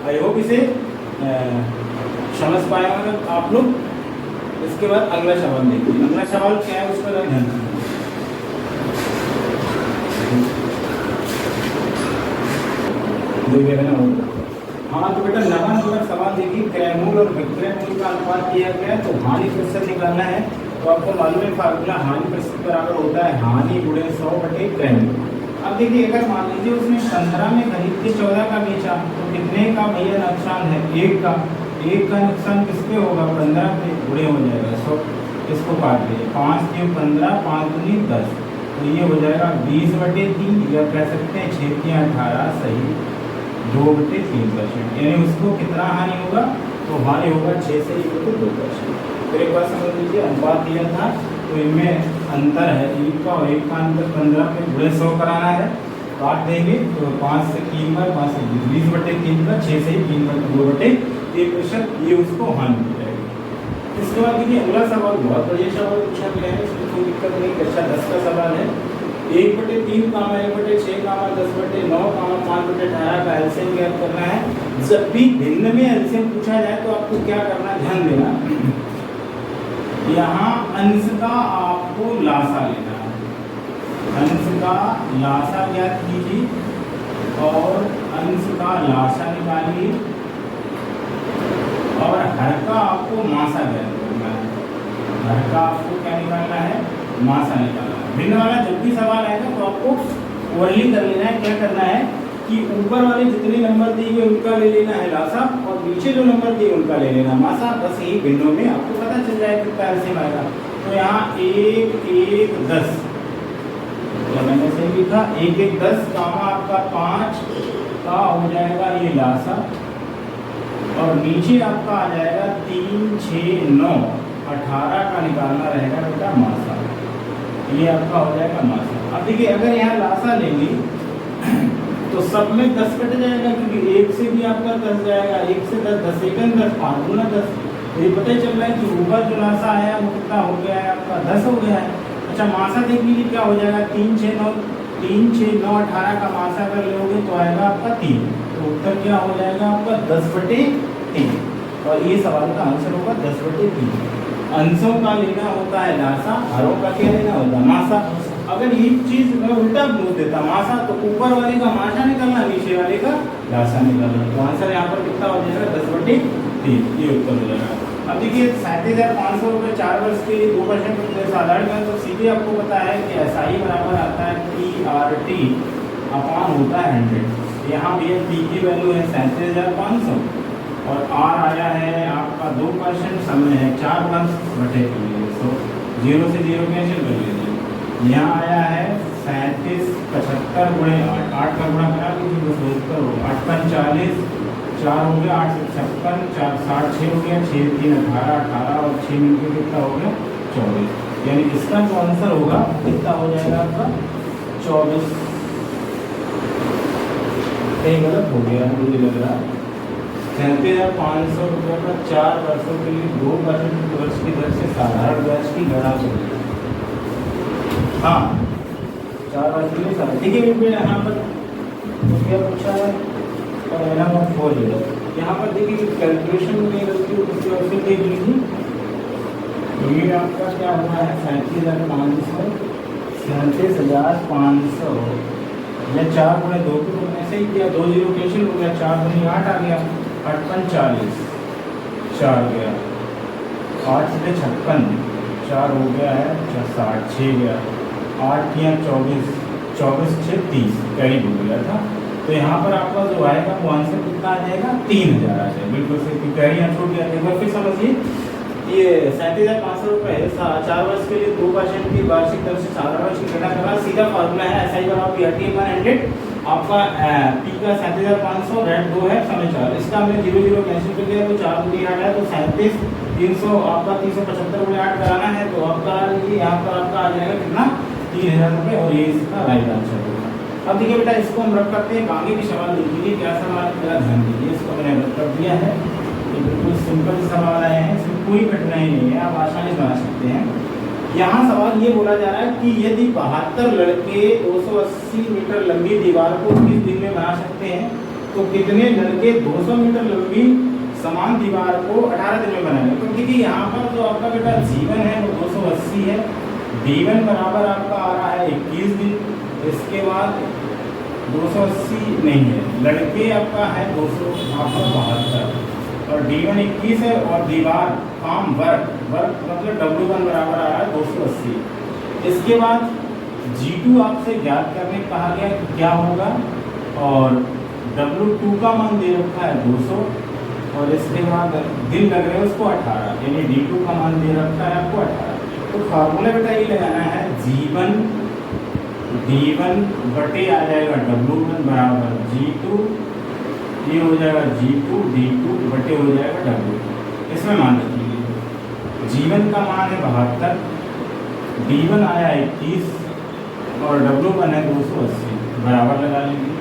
आई होप इसे समझ पाए होंगे आप लोग। इसके बाद अगला सवाल देखिए। अगला सवाल क्या है उसका ध्यान दीजिए। हाँ तो बेटा 9 नंबर सवाल देखिए, क्रय मूल्य और विक्रय मूल्य का अनुपात किया गया, तो हानि प्रतिशत निकालना है। तो आपको मालूम है फार्मूला, हानि प्रतिशत बराबर होता है हानि गुणे 100/क्रय मूल्य। अब देखिए अगर मान लीजिए उसने 15 में खरीद के 14 का बेचा, तो कितने का भैया नुकसान है, 1 का। 1 का नुकसान किस पे होगा, 15 पे, गुणे हो जाएगा 100, इसको काट लीजिए, 5 के 15, 5 दूनी 10, तो ये हो जाएगा 20/3, या कह सकते हैं 6 के 18, सही 2/3%, यानी उसको कितना हानि होगा, तो हानि होगा 6 से 2%। फिर एक बार समझ लीजिए, अनुपात दिया था तो इनमें अंतर है 1 का और 1 का अंतर 15 पे, गुणे 100 कराना है, काट देंगे तो 5 से 3 बार 5 से 20/3 का, 6 से 3/2%, ये उसको हानि हो जाएगी। इसके बाद देखिए अगला सवाल बहुत बढ़िया सवाल पूछा गया है, इसमें कोई दिक्कत नहीं, कक्षा 10 का सवाल है। 1/3 कामा 1/6 कामा 10/9 कामा 5/18 का एलसीएम ज्ञात करना है। जब भी भिन्न में एलसीएम पूछा जाए तो आपको क्या करना, ध्यान देना, यहाँ अंश का आपको लासा लेना है, अंश का लासा ज्ञात कीजिए और अंश का लासा निकालिए, और हर का आपको मासा ज्ञात करना है। हर का आपको क्या निकालना है, मासा निकालना है। भिन्न वाला जब भी सवाल आएगा तो आपको ओरली कर लेना है। क्या करना है कि ऊपर वाले जितने नंबर दिए हुए उनका ले लेना है लासा, और नीचे जो नंबर दिए उनका ले लेना मासा। बस यही भिन्नों में आपको पता चल जाए कितना एलसीएम आएगा। तो यहाँ 1 1 10, मैंने सही लिखा, 1 1 10 कामा आपका 5 का हो जाएगा ये लासा, और नीचे आपका आ जाएगा 3 6 9 18 का निकालना रहेगा बेटा मासा, ये आपका हो जाएगा मासा। अब देखिए अगर यहाँ लासा लेंगे तो सब में 10 कट जाएगा, क्योंकि 1 से भी आपका 10 जाएगा, 1 से 10 10 1 10 5 दूना 10, तो ये पता ही चल रहा है कि ऊपर जो लासा आया वो कितना हो गया है आपका 10 हो गया है। अच्छा मासा देख लीजिए क्या हो जाएगा, 3 6 9 18 का मासा कर लोगे तो आएगा आपका 3, तो उत्तर क्या हो जाएगा आपका 10/3, और ये सवाल का आंसर होगा 10/3। अंशों का लेना होता है लासा, हरों का क्या लेना होता है मासा। अगर ये चीज मैं उल्टा बोल देता मासा, तो ऊपर वाले का मासा निकलना, नीचे वाले का लासा निकलना, तो आंसर यहाँ पर कितना हो जाएगा 10/3, ये उत्तर हो जाएगा। अब देखिए 37,500 रुपये 4 वर्ष के लिए 2% साधारण ज्ञान, तो सीधे आपको पता है कि SI बराबर आता है PRT अपान होता है 100। यहाँ भी P की वैल्यू है 37,500 और R आया है आपका 2%, समय है 4 वर्ष बटे के लिए, तो 0 से 0 कैंसिल कर लीजिए। यहाँ आया है 37 75 गुणे 8 का गुणा करा लीजिए, 8 40 4 हो गया 8 से 56, 4 60, 6 हो गया, 6 3 18, 18 और 6 मिलकर कितना हो गया 24। यानी इसका जो आंसर होगा कितना हो जाएगा आपका 24। कहीं गलत हो गया मुझे लग रहा है। 37,500 रुपये का 4 वर्षों के लिए 2% वर्ष की दर से साधारण ब्याज की गणना करें। हाँ 4 वर्ष के लिए साधारण। ठीक है यहाँ पर तो क्या पूछा है और अमाउंट 4 यहाँ पर देखिए कैलकुलेशन में गलती उसकी वजह से देख लीजिए। तो ये आपका क्या हुआ है 37,500, 37,500 या 4 गुणे 2 को तुमने ऐसे ही किया, 2 जीरो कैंसिल हो गया, 4 दूनी 8 आ गया, 8 पंच 40, 4 गया, 8 से 56, 4 हो गया है 60, 6 गया, 8 या 24, 24 6 30 करीब हो गया था। तो यहाँ पर आपका जो आएगा वो आंसर कितना आ जाएगा 3,000 आ जाएगा। बिल्कुल सही, कैरी यहाँ छूट गया। एक बार फिर समझिए, ये 37,500 रुपये 4 वर्ष के लिए 2% की वार्षिक दर से साधारण वर्ष की गणना करना सीधा फॉर्मूला है। SI बराबर RT/100 आपका P का 37,500 रेट 2 है समय 4। इसका हमने 0 0 कैंसिल कर दिया तो 4 दूनी 8 है तो 37, 300 आपका 375 गुणे 8 कराना है तो आपका ये यहाँ पर आपका आ जाएगा कितना 3,000 रुपये और ये इसका राइट आंसर होगा। अब देखिए बेटा इसको हम रख करते हैं, आगे भी सवाल लिख लीजिए क्या सवाल है मेरा ध्यान दीजिए। इसको मैंने रख कर दिया है, ये बिल्कुल सिंपल सवाल आए हैं, इसमें कोई कठिनाई नहीं है, आप आसानी से बना सकते हैं। यहाँ सवाल ये बोला जा रहा है कि यदि 72 लड़के 280 मीटर लंबी दीवार को 20 दिन में बना सकते हैं तो कितने लड़के 200 मीटर लंबी समान दीवार को 18 दिन में बनाएंगे। तो देखिए यहाँ पर जो आपका बेटा जीवन है वो 280 है, D1 बराबर आपका आ रहा है 21 दिन, इसके बाद 280 नहीं है, लड़के आपका है 272 और D1 21 है और दीवार काम वर्क मतलब W1 बराबर आ रहा है 280। इसके बाद G2 आपसे ज्ञात करने कहा गया कि क्या होगा और W2 का मान दे रखा है 200 और इसके बाद दिन लग रहे हैं उसको 18, यानी D2 का मान दे रखा है आपको 18। तो फार्मूला बेटा ये लगाना है G1 D1 बटे आ जाएगा W1 बराबर G2, ये हो जाएगा G2 D2 बटे हो जाएगा W। इसमें मान रखिए G1 का मान है 72, D1 आया 21 और W1 है 280, बराबर लगा लेंगे।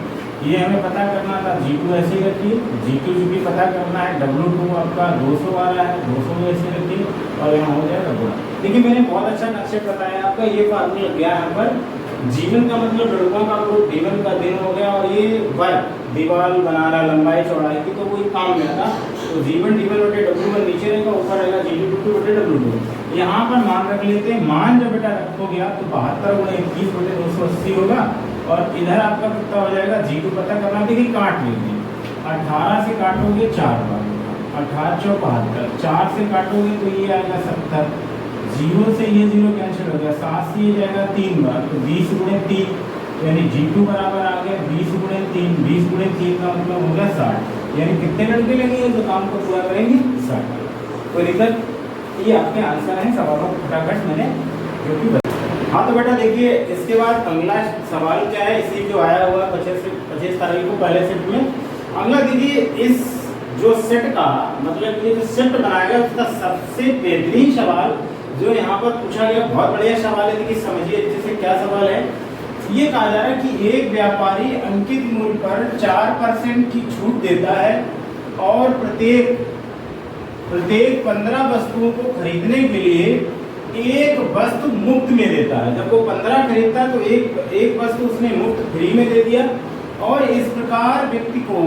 ये हमें पता करना था, G2 ऐसे ही रखिए, G2 जो भी पता करना है, W2 आपका 200 आ रहा है, 200 ऐसे रखिए और यहाँ हो जाएगा गुणा। देखिए मैंने बहुत अच्छा कंसेप्ट बताया आपका, ये फार्मूला लग गया यहाँ पर। जीवन का मतलब लड़कों का ग्रुप, D1 का दिन हो गया और ये वर्क दीवार बनाना लंबाई चौड़ाई की तो कोई काम में था। तो G1 D1 बटे W1 नीचे रहेगा, ऊपर रहेगा G2 बटे W2। यहाँ पर मान रख लेते हैं, मान जब बेटा रखोगे आप तो 72 गुणे 21 बटे 280 होगा और इधर आपका कितना हो जाएगा G2 पता करना। देखिए काट लीजिए, 18 से काटोगे 4 बार, 18 × 72, 4 से काटोगे तो ये आएगा 70, 0 से ये 0 कैंसिल हो गया, 7 से ये जाएगा 3 बार तो 20 गुणे 3 यानी G2 बराबर आ गया 20 गुणे 3, 20 गुणे 3 का मतलब हो गया 60। यानी कितने लड़के लगेंगे जो काम को पूरा करेंगे 60। कोई दिक्कत? ये आपके आंसर हैं सवालों को फटाफट मैंने जो कि बताया। हाँ तो बेटा देखिए इसके बाद अगला सवाल क्या है, इसी जो आया हुआ 25 तारीख को पहले सेट में। अगला देखिए इस जो सेट का मतलब ये जो सेट बनाया गया उसका सबसे बेहतरीन सवाल जो यहाँ पर पूछा गया, बहुत बढ़िया सवाल है। देखिए समझिए अच्छे से क्या सवाल है। ये कहा जा रहा है कि एक व्यापारी अंकित मूल्य पर 4% की छूट देता है और प्रत्येक 15 वस्तुओं को खरीदने के लिए एक वस्तु मुफ्त में देता है। जब वो 15 खरीदता है तो एक वस्तु उसने मुफ्त फ्री में दे दिया और इस प्रकार व्यक्ति को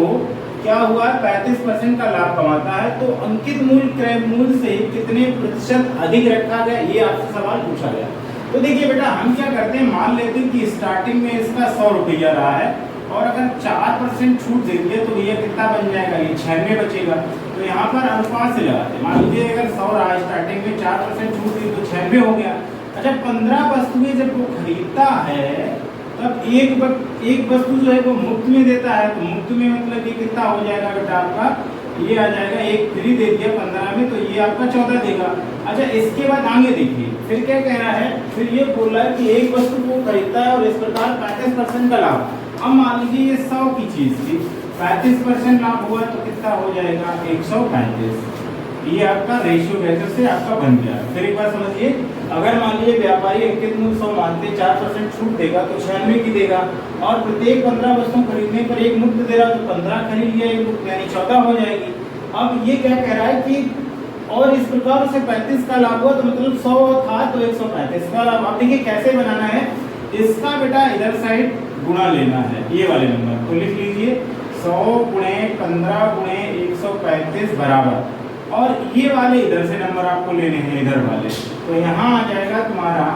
क्या हुआ 35% का लाभ कमाता है। तो अंकित मूल्य क्रय मूल्य से कितने प्रतिशत अधिक रखा गया, ये आपसे सवाल पूछा गया। तो देखिए बेटा हम क्या करते हैं, मान लेते हैं कि स्टार्टिंग में इसका 100 रुपया रहा है और अगर 4% छूट देंगे तो ये कितना बन जाएगा, ये 96 बचेगा। तो यहाँ पर अनुपात से लगाते हैं, मान लीजिए अगर 100 रहा स्टार्टिंग में 4% छूट दी तो 96 हो गया। अच्छा 15 वस्तुएं जब वो खरीदता है तब एक वस्तु जो है वो मुफ्त में देता है। तो मुफ्त में मतलब ये कितना हो जाएगा बेटा आपका, ये आ जाएगा एक फ्री दे दिया 15 में तो ये आपका 14 देगा। अच्छा इसके बाद आगे देखिए फिर क्या कह रहा है, फिर ये बोल रहा है कि एक वस्तु को खरीदता है और इस प्रकार 35% का लाभ। अब मान लीजिए ये 100 की चीज थी 35% लाभ हुआ तो कितना हो जाएगा 135। ये आपका रेशियो बेहतर से आपका बन गया। फिर एक बार समझिए, अगर मान लीजिए व्यापारी अंकित मूल्य 100 मानते 4% छूट देगा तो 96 की देगा, और प्रत्येक 15 वस्तु खरीदने पर एक मुफ्त दे रहा तो 15 खरीद लिया, एक मुफ्त यानी 14 हो जाएगी। अब ये क्या कह रहा है कि और इस प्रकार से 35 का लाभ हुआ तो मतलब 100 था तो 135 का लाभ। आप देखिए कैसे बनाना है इसका, बेटा इधर साइड गुणा लेना है ये वाले नंबर तो लिख लीजिए 100 गुणे 15 गुणे 135 बराबर, और ये वाले इधर से नंबर आपको लेने हैं इधर वाले, तो यहाँ आ जाएगा तुम्हारा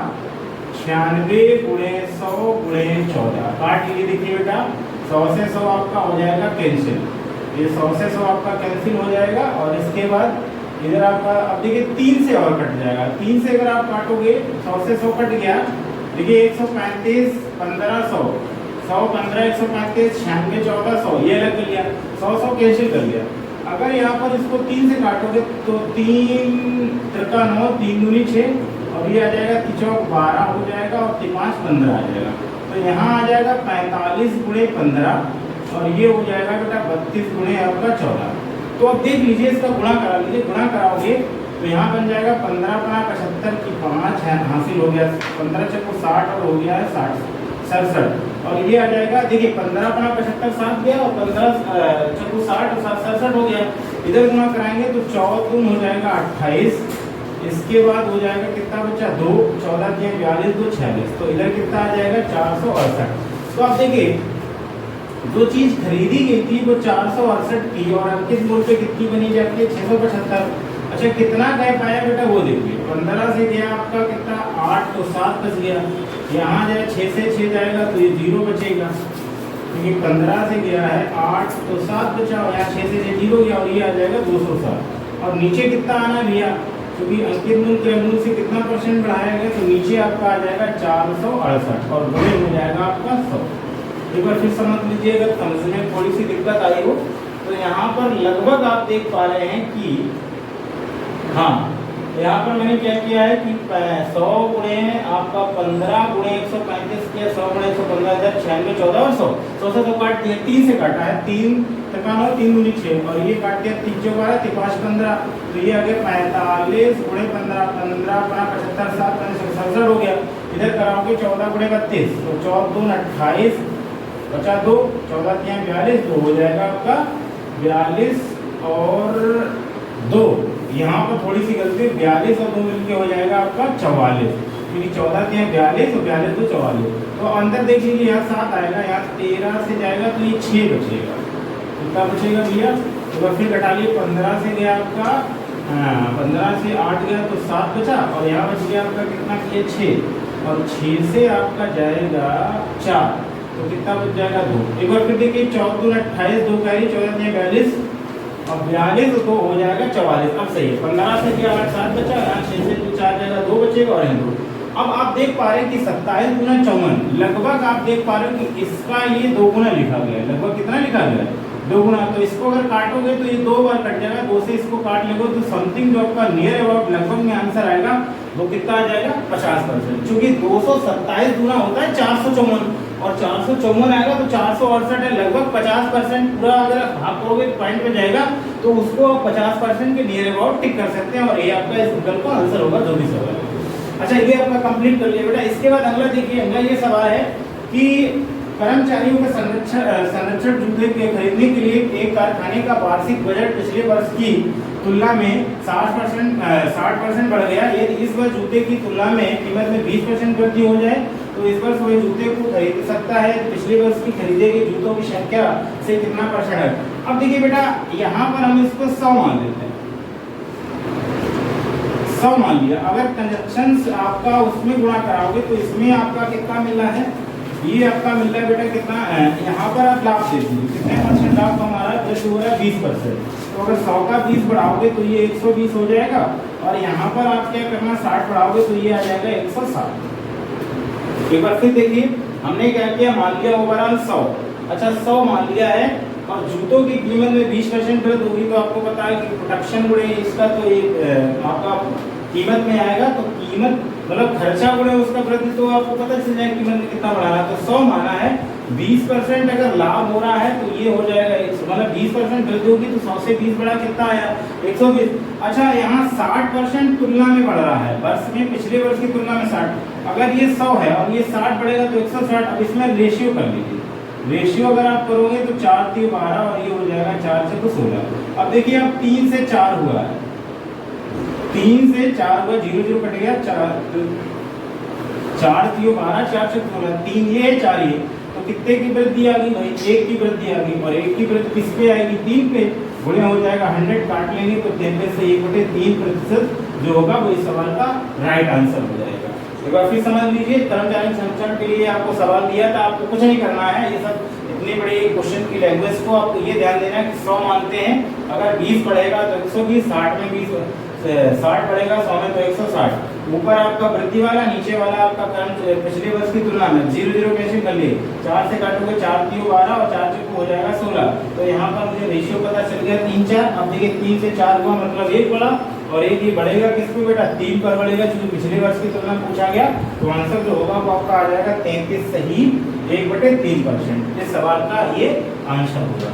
96 गुणे 100 गुणे 14। काट लीजिए, देखिए बेटा 100 से 100 आपका हो जाएगा कैंसिल, ये 100 से 100 आपका कैंसिल हो जाएगा, और इसके बाद इधर आपका अब देखिए 3 से और कट जाएगा। 3 से अगर आप काटोगे 100 से 100 कट गया, देखिए 135 1500 100 15 135 96 1400 ये अलग कर लिया, 100 100 कैंसिल कर लिया। अगर यहाँ पर इसको 3 से काटोगे तो 3 त्रिका 9 3 दूनी 6, और ये आ जाएगा 3 12 हो जाएगा, और 5 15 आ जाएगा, तो यहाँ आ जाएगा 45 गुणे 15, और ये हो जाएगा बेटा 32 गुणे आपका 14। तो अब देख लीजिए इसका गुणा करा लीजिए, गुणा कराओगे तो यहाँ बन जाएगा 15 5 75 की 5 है हासिल हो गया, 15 चक्को 60 और हो गया है 60 67, और ये आ जाएगा देखिए 15 5 75 7 गया, और 15 चक्को 60 और 7 67 हो गया। इधर गुणा कराएंगे तो 14 हो जाएगा 28, इसके बाद हो जाएगा कितना बचा 2 14 दिए 42 2 46, तो इधर कितना आ जाएगा 468। तो आप देखिए जो चीज खरीदी गई थी वो 468 की, और अंकित मूल्य पे कितनी बनी जाती है 675। अच्छा कितना कह पाया बेटा वो देखिए, 15 से गया आपका कितना 8 तो 7 बच गया, यहाँ जाए 6 से 6 जाएगा तो ये 0 बचेगा, क्योंकि 15 से गया है 8 तो 7 बचा, और यहाँ 6 से 6 0 गया, और ये आ जाएगा 207। और नीचे कितना आना भैया, क्योंकि अंकित मूल्य क्रय मूल्य से कितना परसेंट बढ़ाया गया, तो नीचे आपका आ जाएगा 468, और गुणे हो जाएगा आपका 100। एक बार फिर समझ लीजिए, अगर समझने में थोड़ी सी दिक्कत आई हो तो यहाँ पर लगभग आप देख पा रहे हैं कि हाँ यहाँ पर मैंने क्या किया है कि 100 गुणे आपका 15 गुणे 135 किया, 100 गुणे 115 96 14 और 100 से 100 काट दिया, 3 से काटा है 3 तकानो 3 दूनी 6, और ये काट दिया 3 चौका 12 5 15, तो ये आ गया 45 गुणे 15 15 75 7 67 हो गया। इधर कराओगे 14 गुणे 32 तो 14 दून 28 बचा 2 14 3 42, तो हो जाएगा आपका 42 और 2, यहाँ पर थोड़ी सी गलती 42 और 2 मिलके हो जाएगा आपका 44, क्योंकि 14 3 42 और 42 2 44, तो अंदर देख लीजिए यहाँ 7 आएगा, यहाँ 13 से जाएगा तो ये 6 बचेगा, कितना बचेगा भैया, तो फिर घटा लिए 15 से गया आपका 15 से 8 गया तो 7 बचा, और यहाँ बच गया आपका कितना किया 6, और 6 से आपका जाएगा 4, तो कितना बच जाएगा 2। एक बार फिर देखिए 14 दून 28 2 कैरी 14 3 42 और 42 तो हो जाएगा 44। अब सही है, 15 से क्या 8 7 बचा, यहाँ 6 से 4 जाएगा 2 बचेगा, और यहाँ 2। अब आप देख पा रहे हैं कि 27 गुना 54 लगभग आप देख पा रहे हो कि इसका ये 2 गुना लिखा गया है, लगभग कितना लिखा गया है 2 गुना, तो इसको अगर काटोगे तो ये 2 बार कट जाएगा, 2 से इसको काट लेगो तो समथिंग जो आपका नियर अबाउट लगभग में आंसर आएगा वो कितना आ जाएगा 50%, क्योंकि 227 गुना होता है 454, और 454 आएगा तो 468 है, लगभग 50%। पूरा अगर आप भाग करोगे पॉइंट में जाएगा तो उसको आप 50% के नियर अबाउट टिक कर सकते हैं, और ये आपका इस विकल्प का आंसर होगा जो भी सवाल है। अच्छा ये आपका कंप्लीट कर लिया बेटा। इसके बाद अगला देखिए, अगला ये सवाल है कि कर्मचारियों के संरक्षण जूते के खरीदने के लिए एक कारखाने का वार्षिक बजट पिछले वर्ष की तुलना में 60% बढ़ गया। यदि इस वर्ष जूते की तुलना में कीमत में 20% वृद्धि हो जाए तो इस वर्ष वह जूते को खरीद सकता है, पिछले वर्ष की खरीदे गए जूतों की संख्या से कितना परसेंट है। अब देखिए बेटा यहाँ पर हम इसको 100 मान लेते हैं, 100 मान लिया। अगर कंजक्शन आपका उसमें गुणा कराओगे तो इसमें आपका कितना मिला है, ये आपका मिल रहा है बेटा कितना, यहाँ पर आप लाभ दे दीजिए कितने परसेंट लाभ हमारा वृद्धि हो रहा है 20%, तो अगर 100 का 20 बढ़ाओगे तो ये 120 हो जाएगा, और यहाँ पर आप क्या करना 60 बढ़ाओगे तो ये आ जाएगा 160। एक बार फिर देखिए हमने क्या किया, मान लिया ओवरऑल 100, अच्छा 100 मान लिया है, और जूतों की कीमत में 20% वृद्धि होगी, तो आपको पता है कि प्रोडक्शन गुणे इसका तो ये आपका कीमत में आएगा, तो कीमत मतलब खर्चा गुणे उसका वृद्धि, तो आपको पता चल जाएगा कीमत में कितना बढ़ाना है। तो 100 माना है, 20% अगर लाभ हो रहा है तो ये हो जाएगा, मतलब 20% वृद्धि होगी तो 100 से 20 बढ़ा कितना आया 120। अच्छा यहाँ 60% तुलना में बढ़ रहा है वर्ष में, पिछले वर्ष की तुलना में 60। अगर ये 100 है और ये 60 बढ़ेगा तो 160। अब इसमें रेशियो कर लीजिए, रेशियो अगर आप करोगे तो 4 3 12 और ये हो जाएगा 4 से 16। अब देखिए अब 3 से 4 हुआ है, 3 से 4 हुआ, 0 0 कट गया, 4 3 12 4 से 16, 3 ये 4 ये, तो कितने की वृद्धि आ गई भाई 1 की वृद्धि आ गई। और 1 की वृद्धि किस पे आएगी 3 पे, गुणा हो जाएगा 100 काट लेंगे तो 33 से 1/3% जो होगा वो इस सवाल का राइट आंसर हो जाएगा। एक बार फिर समझ लीजिए, कर्मचारी संरक्षण के लिए आपको सवाल दिया था, आपको कुछ नहीं करना है, ये सब इतने बड़े क्वेश्चन की लैंग्वेज को आपको ये ध्यान देना है कि 100 मानते हैं, अगर 20 बढ़ेगा तो 120, 60 में 20 60 बढ़ेगा 100 में तो 160। ऊपर आपका वृद्धि वाला, नीचे वाला आपका पिछले वर्ष की तुलना में 0 0 कैसे कर लिए, 4 से काटोगे 4 3 12 और 4 4 हो जाएगा 16। तो यहाँ पर मुझे रेशियो पता चल गया 3 4। अब देखिए 3 से 4 हुआ मतलब 1 बढ़ा, और एक ये बढ़ेगा किस पे बेटा 3 पर बढ़ेगा, क्योंकि पिछले वर्ष की तुलना में पूछा गया। तो आंसर जो होगा वो आपका आ जाएगा 33 सही 1/3%। इस सवाल का ये आंसर होगा।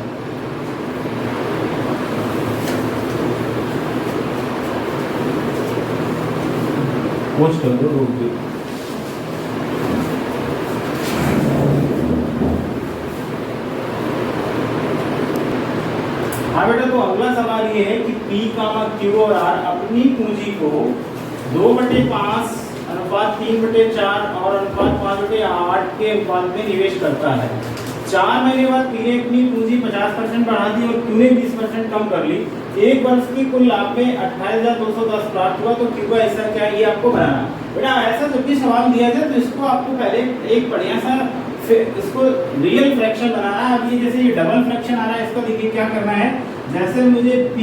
पोस्ट कर दो रोक दो। हाँ बेटा, तो अगला सवाल ये है कि P, Q और R अपनी पूंजी को 2/5 अनुपात 3/4 और अनुपात 5/8 के अनुपात में निवेश करता है। 4 महीने बाद P ने अपनी पूंजी 50% बढ़ा दी और Q ने 20% कम कर ली। एक वर्ष की कुल लाभ में 28,210 प्राप्त हुआ, तो Q का हिस्सा क्या है ये आपको बनाना। बेटा ऐसा जब भी सवाल दिया जाए तो इसको आपको पहले एक बढ़िया सा इसको रियल फ्रैक्शन बनाना है। अब ये जैसे ये डबल फ्रैक्शन आ रहा है, इसको देखिए क्या करना है, जैसे मुझे P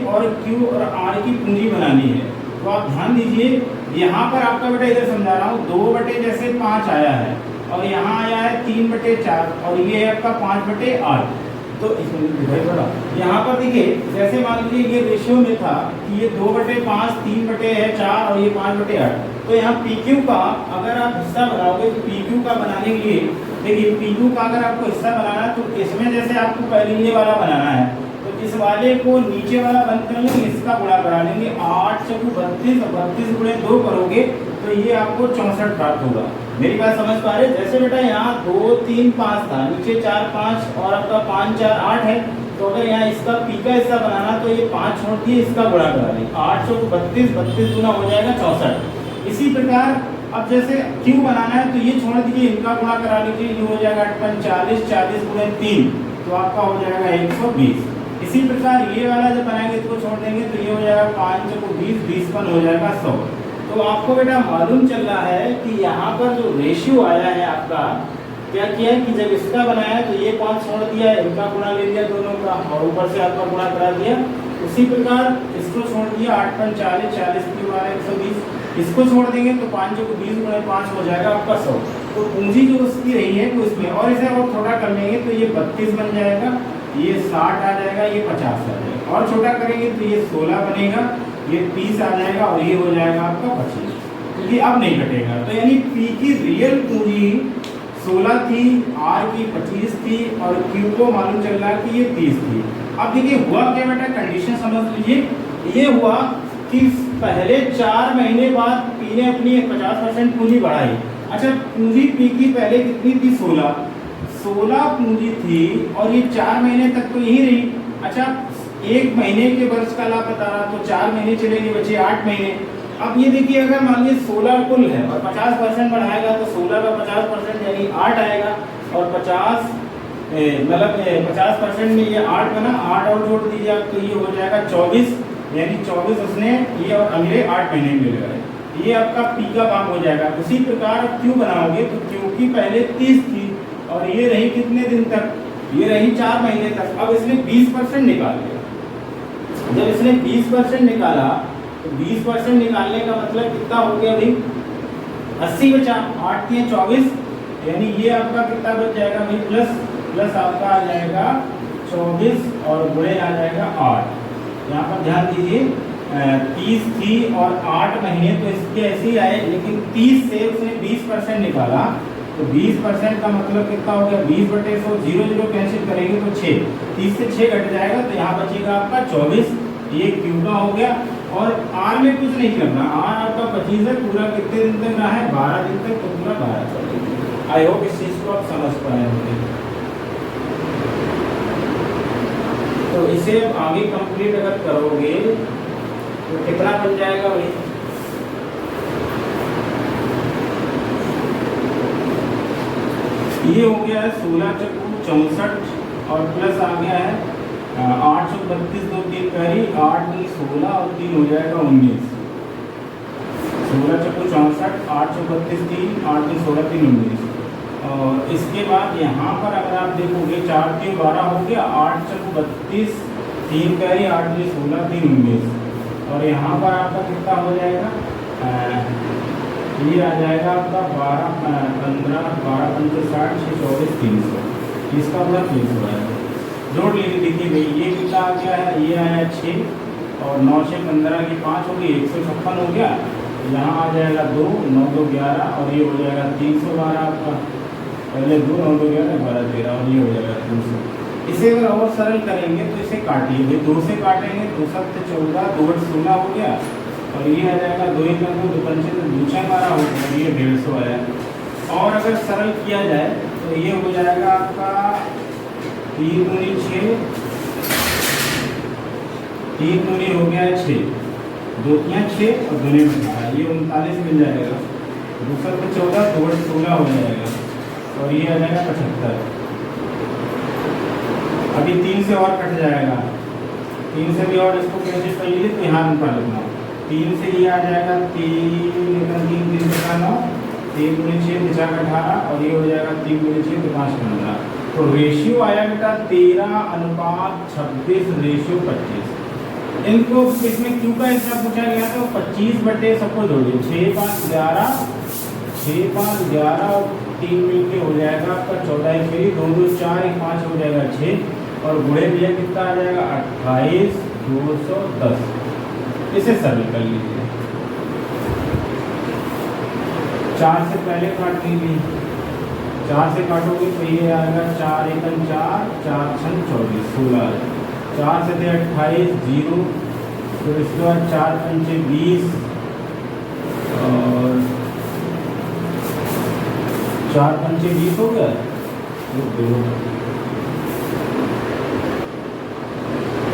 और Q और R की पूंजी बनानी है तो आप ध्यान दीजिए, यहाँ पर आपका बेटा इधर समझा रहा हूँ 2/5 आया है और यहाँ आया है 3/4 और ये है आपका 5/8। तो यहाँ पर देखिए जैसे मान लीजिए ये रेशियो में था कि ये 2/5 3/4 और ये 5/8। तो यहाँ PQ का अगर आप हिस्सा बनाओगे तो PQ का बनाने के लिए देखिए PQ का अगर आपको हिस्सा बनाना है तो इसमें जैसे आपको पहले ये वाला बनाना है तो इस वाले को नीचे वाला बंद कर लेंगे, इसका गुणा करा लेंगे, 8 × 32 32 × 2 करोगे तो ये आपको 64 प्राप्त होगा। मेरी बात समझ पा रहे? जैसे बेटा यहाँ 2 3 5 था, नीचे 4 5 और आपका 5 4 8 है, तो अगर यहाँ इसका P का हिस्सा बनाना तो ये 5 छोड़ दिए, इसका गुणा करा लेंगे, 8 × 32 32 गुना हो जाएगा 64। इसी प्रकार अब जैसे Q बनाना है तो ये छोड़ दीजिए, इनका गुणा करा लीजिए, ये हो जाएगा 40 40 × 3 तो आपका हो जाएगा 120। इसी प्रकार ये वाला जब बनाएंगे इसको छोड़ देंगे तो ये हो जाएगा 5 × 20 20 पर हो जाएगा 100। तो आपको बेटा मालूम चल रहा है कि यहाँ पर जो रेशियो आया है आपका क्या किया है कि जब इसका बनाया तो ये 5 छोड़ दिया, इनका गुणा ले लिया दोनों का और ऊपर से आपका गुणा करा दिया। उसी प्रकार इसको छोड़ दिया, 8 × 40 40 × 12 120, इसको छोड़ देंगे तो 5 × 20 × 5 हो जाएगा आपका 100। तो पूंजी जो उसकी रही है वो इसमें, और इसे और छोटा कर लेंगे तो ये 32 बन जाएगा, ये 60 आ जाएगा, ये 50 आ जाएगा, और छोटा करेंगे तो ये 16 बनेगा, ये 30 आ जाएगा और ये हो जाएगा आपका 25, क्योंकि अब नहीं घटेगा। तो यानी P की रियल पूंजी 16 थी, R की 25 थी और Q को मालूम चल रहा है कि ये 30 थी। अब देखिए हुआ क्या बेटा, कंडीशन समझ लीजिए, ये हुआ कि पहले 4 महीने बाद P ने अपनी 50% पूंजी बढ़ाई। अच्छा पूंजी P की पहले कितनी थी 16 पूंजी थी और ये 4 महीने तक तो यही रही। अच्छा 1 महीने के वर्ष का लाभ बता रहा तो 4 महीने चलेंगे, बचे 8 महीने। अब ये देखिए अगर मान लीजिए 16 कुल है और 50% बढ़ाएगा तो 16 का 50% यानी 8 आएगा और 50 मतलब 50% में ये 8 बना, 8 और जोड़ दीजिए आप तो ये हो जाएगा 24, यानी 24 उसने ये और अगले 8 महीने मिल गए, ये आपका P का भाग हो जाएगा। उसी प्रकार Q बनाओगे तो Q की पहले 30 थी और ये रही कितने दिन तक, ये रही 4 महीने तक। अब इसने 20% निकाल लिया, जब इसने 20% निकाला तो 20% निकालने का मतलब कितना हो गया भाई, 80 बचा, 8 × 24 यानी ये आपका कितना बच जाएगा भाई, प्लस आपका आ जाएगा 24 और गुणे आ जाएगा 8। यहाँ पर ध्यान दीजिए 30 थी और 8 महीने तो इसके ऐसे ही आए, लेकिन 30 से उसने 20% निकाला तो 20% का मतलब कितना हो गया, 20/100, 0 0 कैंसिल करेंगे तो 6, 30 से 6 घट जाएगा तो यहाँ बचेगा आपका 24। ये क्यू का हो गया। और आर में कुछ नहीं करना, आर आपका 25 है, पूरा कितने दिन तक रहा है, 12 दिन तक, तो पूरा 12। आई होप इस चीज़ को आप समझ पाए होंगे। तो इसे आगे कंप्लीट अगर करोगे तो कितना बन जाएगा भाई, ये हो गया है 16 चक्कू 64 और प्लस आ गया है 832, 2 3 करी 8 2 16 और 3 हो जाएगा 19। 16 चक्कू 64, 832 3, 8 2 16 3 19। और इसके बाद यहाँ पर अगर आप देखोगे 4 3 12 हो गया, 8 चक्कू 32, 3 करी 8 2 16 3 19। और यहाँ पर आपका कितना हो जाएगा, ये आ जाएगा आपका 12 15 12 5 60 6 24 300। इसका पूरा 300 आएगा। जोड़ लीजिए, देखिए भाई ये कितना आ गया है, ये आया 6 और 9 6 15 की 5 होगी 156 हो गया। यहाँ आ जाएगा 2 9 2 11 और ये हो जाएगा 312 आपका, पहले 2 9 2 11 12 13 और ये हो जाएगा 300। इसे अगर और सरल करेंगे तो इसे काटिए भाई, 2 से काटेंगे 2 7 14 2 8 16 हो गया और ये आ जाएगा 2 1 2 2 5 2 6 12 हो गया, ये 150 आया। और अगर सरल किया जाए तो ये हो जाएगा आपका 3 दूनी 6, 3 दूनी हो गया 6, 2 तियां 6 और 2 में 18, ये 39 मिल जाएगा। 2 7 14 2 8 16 हो जाएगा और ये आ जाएगा 75। अभी 3 से और कट जाएगा, 3 से भी और इसको कैसे कर लीजिए तो यहाँ रुपा लिखना, 3 से ये आ जाएगा 3 3 3 9 3 गुणे 6 5 18 और ये हो जाएगा 3 गुणे 6 5 15। तो रेशियो आया बेटा 13:26 रेशियो 25। इनको इसमें क्यू का हिस्सा पूछा गया तो 25 बटे सबको जोड़िए, 6 5 11 6 5 11 और 3 मिलके हो जाएगा आपका 14 1 2 2 4 1 5 हो जाएगा 6 और गुणे दिया कितना आ जाएगा 28 210। इसे सरल कर लीजिए, 4 से पहले काट लीजिए, 4 से काटोगे तो ये आएगा 4 1 4 4 6 24 16, 4 से थे 28 0, फिर इसके बाद 4 5 20 और 4 5 20 हो गया।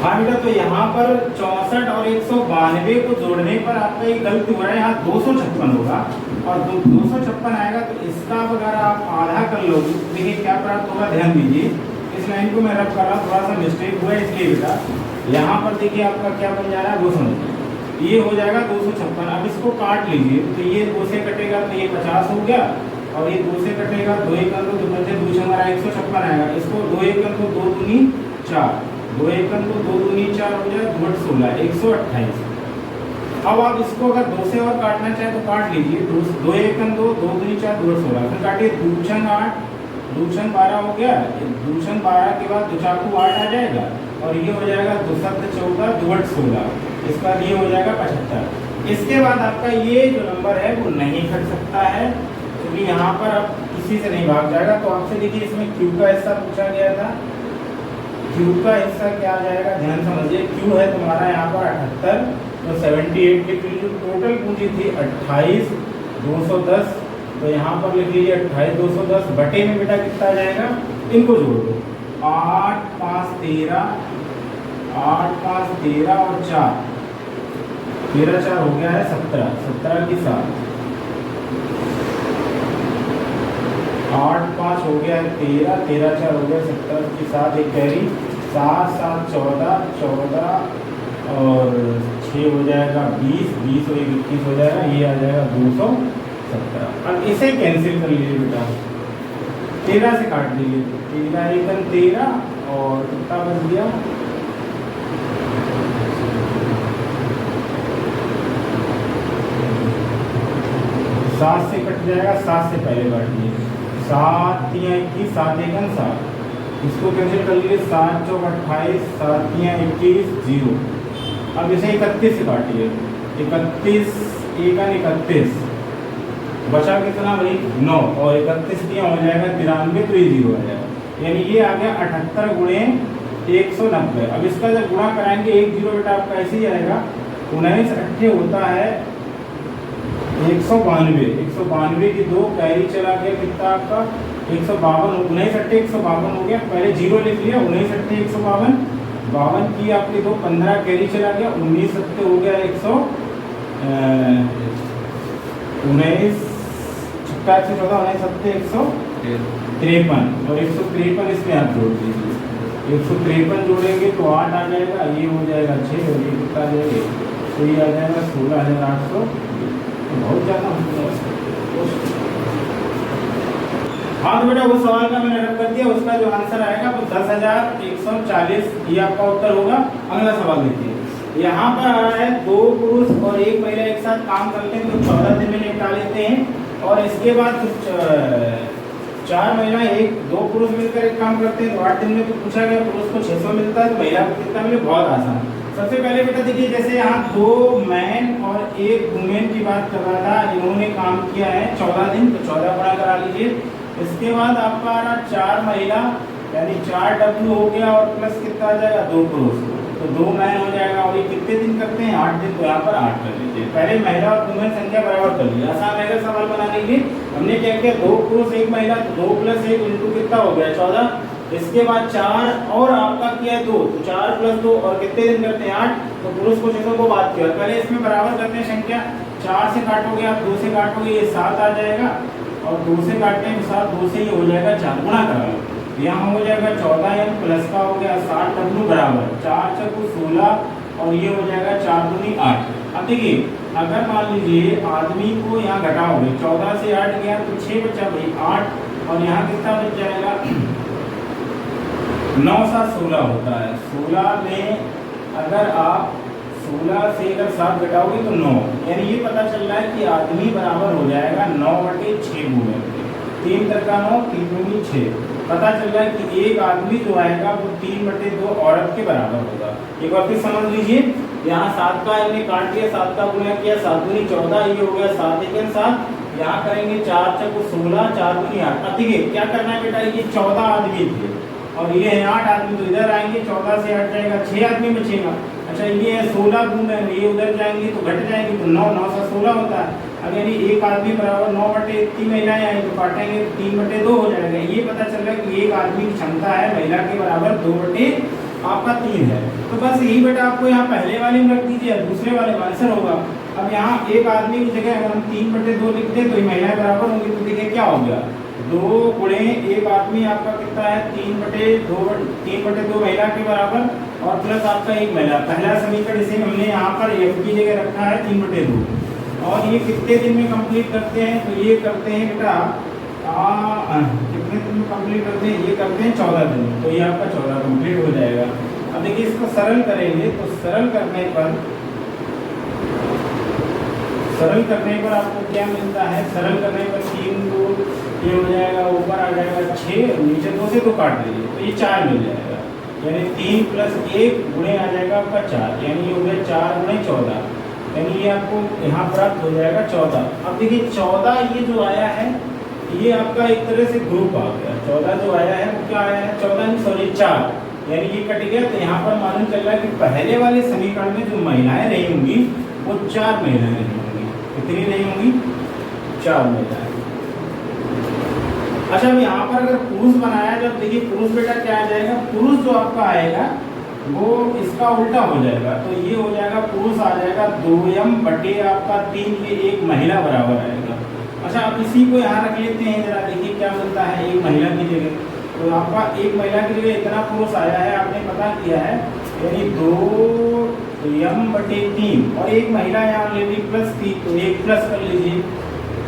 हाँ बेटा, तो यहाँ पर 64 और 192 को जोड़ने पर आपका ये गलत हो रहा है, यहाँ 256 होगा और 256 आएगा तो इसका अगर आप आधा कर लोगे तो देखिए क्या प्राप्त होगा, ध्यान दीजिए। इस लाइन को मैं रब कर रहा हूँ, थोड़ा सा मिस्टेक हुआ है इसलिए बेटा। यहाँ पर देखिए आपका क्या बन जा रहा है, 200, ये हो जाएगा 256। अब इसको काट लीजिए तो ये 2 से कटेगा तो ये 50 हो गया और ये 2 से कटेगा 2 1 2 2 हमारा 156 आएगा। इसको 2 1 2 2 दूनी 4, 2 1 2 2 दूनी 4 हो जाए 2 8 16 128। अब आप इसको अगर 2 से और काटना चाहे तो काट लीजिए, 2 1 2 2 दूनी 4 2 8 16, फिर काटिए 2 6 8 2 6 12 हो गया, 2 6 12 के बाद 2 4 8 आ जाएगा और ये हो जाएगा 2 7 14 2 8 16, इसका ये हो जाएगा 75। इसके बाद आपका ये जो नंबर है वो नहीं घट सकता है क्योंकि यहाँ पर अब किसी से नहीं भाग जाएगा। तो आपसे देखिए इसमें क्यू का हिस्सा पूछा गया था, क्यू का हिस्सा क्या आ जाएगा, ध्यान समझिए। क्यू है तुम्हारा यहाँ पर 78, तो 78 की जो टोटल पूंजी थी 28 210, तो यहाँ पर लिख लीजिए 28 210 बटे में बेटा कितना आ जाएगा, इनको जोड़ दो, 8 5 13 8 5 13 और 4 13 4 हो गया है 17, 17 की 7, 8 5 हो गया है 13, 13 4 हो गया 17 की 7, एक कैरी 7 7 14 14 और 6 हो जाएगा 20, 20 और 21 हो जाएगा, ये आ जाएगा 217। अब इसे कैंसिल कर लीजिए बेटा, 13 से काट दीजिए, 13 1 13 और कितना बच गया 7 से कट जाएगा, 7 से पहले काट लीजिए, 7 3 21 7 1 7, इसको कैंसिल कर लीजिए, 7 4 28 7 3 21 0। अब इसे 31 से काटिए, 31 1 31 बचा कितना भाई 9 और 31 दिया हो जाएगा 93, तो ये 0 आ जाएगा। यानी ये आ गया 78 गुणे 190। अब इसका जब गुणा कराएंगे 1 0 बेटा आपका ऐसे ही आएगा। 19 अट्ठे होता है 192, 192 की 2 कैरी चला गया कितना आपका 152, 19 अट्ठे 152 हो गया। पहले 0 लिख लिया, 19 अट्ठे 152, 52 की आपके 2 15 कैरी चला गया, 19 सत्ते हो गया 19 छक्का 114, 19 सत्ते 153 और 153 इसमें आप जोड़ दीजिए। 153 जोड़ेंगे तो 8 आ जाएगा, ये हो जाएगा 6 और ये कितना आ जाएगा, तो ये आ जाएगा 16,800। बहुत ज़्यादा हो जाएगा। हाँ तो बेटा वो सवाल का मैंने रख कर दिया, उसका जो आंसर आएगा वो 10,140 ये आपका उत्तर होगा। अगला सवाल देखिए, यहाँ पर आ रहा है 2 पुरुष और 1 महिला एक साथ काम करते हैं तो 14 दिन में निपटा लेते हैं। और इसके बाद 4 महिला 2 पुरुष मिलकर एक काम करते हैं तो 8 दिन में। तो पूछा गया पुरुष को 600 मिलता है तो महिला को कितना मिले। बहुत आसान। सबसे पहले बेटा देखिए, जैसे यहाँ 2 मैन और 1 वुमेन की बात कर रहा था, इन्होंने काम किया है 14 दिन, तो 14 गुणा करा लीजिए। इसके बाद आपका आ रहा 4 महिला यानी 4 डब्ल्यू हो गया और प्लस कितना आ जाएगा 2 पुरुष, तो 2 मैन हो जाएगा। और ये कितने दिन करते हैं 8 दिन, तो यहाँ पर 8 कर लीजिए। पहले महिला और वुमेन संख्या बराबर कर लीजिए, आसान रहेगा सवाल बनाने के लिए। हमने क्या किया 2 पुरुष 1 महिला, तो 2 + 1 इंटू कितना हो गया 14। इसके बाद 4 और आपका किया है 2, तो 4 + 2 और कितने दिन करते हैं 8, तो पुरुष को 600 को बात किया। पहले इसमें बराबर करते हैं संख्या, 4 से काटोगे आप 2 से काटोगे ये 7 आ जाएगा और 2 से काटने के साथ 2 से ये हो जाएगा 4 गुणा करा, यहाँ हो जाएगा 14 एम प्लस का हो गया 60 डब्ल्यू बराबर 4 × 16 और ये हो जाएगा 4 दूनी 8। अब देखिए अगर मान लीजिए आदमी को यहाँ घटाओगे 14 से 8 गया तो 6 बचा भाई 8 और यहाँ कितना बच जाएगा 9 × 7 16 होता है। 16 में अगर आप 16 से अगर 7 घटाओगे तो 9, यानी ये पता चल रहा है कि आदमी बराबर हो जाएगा 9/6 गुणे 3 × 9 3 दूनी 6। पता चल रहा है कि एक आदमी जो आएगा वो 3/2 औरत के बराबर होगा। एक बार फिर समझ लीजिए, यहाँ 7 का हमने काट दिया, 7 का गुणा किया, 7 दूनी 14, ये हो गया 7 × 7। यहाँ करेंगे 4 × 16 4 दूनी 8। अब देखिए क्या करना है बेटा, ये 14 आदमी थे और ये है 8 आदमी, तो इधर आएंगे 14 से 8 जाएगा 6 आदमी बचेगा। अच्छा ये है 16 गुण है, ये उधर जाएंगे तो घट जाएंगे तो 9 9 × 16 होता है। अब यानी एक आदमी बराबर 9/3 महिलाएं आई तो काटेंगे तो 3/2 हो जाएगा। ये पता चल रहा है कि एक आदमी की क्षमता है महिला के बराबर 2/3 है। तो बस यही बेटा आपको यहाँ पहले वाले में रख दीजिए, दूसरे वाले में आंसर होगा। अब यहाँ एक आदमी की जगह अगर हम 3/2 लिख दें तो ये महिलाएं बराबर होंगी, तो देखिए क्या हो गया 2 गुणे एक आदमी आपका कितना है 3/2 महिला के बराबर और प्लस आपका एक महिला। पहला समीकरण इसे हमने यहाँ पर एफ की जगह रखा है 3/2 और ये कितने दिन में कंप्लीट करते हैं, तो ये करते हैं बेटा कितने दिन में कंप्लीट करते हैं, ये करते हैं 14 दिन में, तो ये आपका 14 कंप्लीट हो जाएगा। अब देखिए इसको सरल करेंगे तो सरल करने पर आपको क्या मिलता है, सरल करने पर 3 2 ये हो जाएगा, ऊपर आ जाएगा 6, नीचे 2 से 2 काट लीजिए तो ये 4 मिल जाएगा। यानी 3 + 1 गुणे आ जाएगा आपका 4, यानी ये हो गया 4 × 14, यानी ये आपको यहाँ प्राप्त हो जाएगा 14। अब देखिए 14 ये जो आया है ये आपका एक तरह से ग्रुप आ गया। 14 जो आया है वो क्या आया है 14 नहीं सॉरी 4, यानी ये कट गया। तो यहाँ पर मालूम चल रहा है कि पहले वाले समीकरण में जो महिलाएं रही होंगी वो 4 महिलाएं रही होंगी। कितनी रही होंगी 4 महिलाएं। अच्छा अब यहाँ पर अगर पुरुष बनाया, जब देखिए पुरुष बेटा क्या आ जाएगा, पुरुष जो आपका आएगा वो इसका उल्टा हो जाएगा, तो ये हो जाएगा पुरुष आ जाएगा 2m/3 आपका 3, ये एक महिला बराबर आएगा। अच्छा अब इसी को यहाँ रख लेते हैं, जरा देखिए क्या मिलता है एक महिला की जगह, तो आपका एक महिला की जगह इतना पुरुष आया है आपने पता किया है, यानी 2m/3 और एक महिला यहाँ ले ली +3, तो एक प्लस कर लीजिए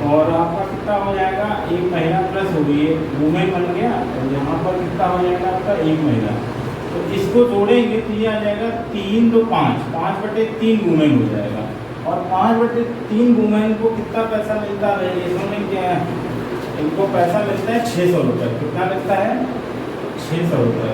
और आपका कितना हो जाएगा एक महिला प्लस हो गई, वुमेन बन गया और यहाँ पर कितना हो जाएगा आपका एक महिला। तो इसको जोड़ेंगे तो ये आ जाएगा 3 2 5, 5/3 वुमेन हो जाएगा और 5/3 वुमेन को कितना पैसा मिलता है, इसमें क्या है इनको पैसा मिलता है 600 रुपये। कितना मिलता है 600 रुपये।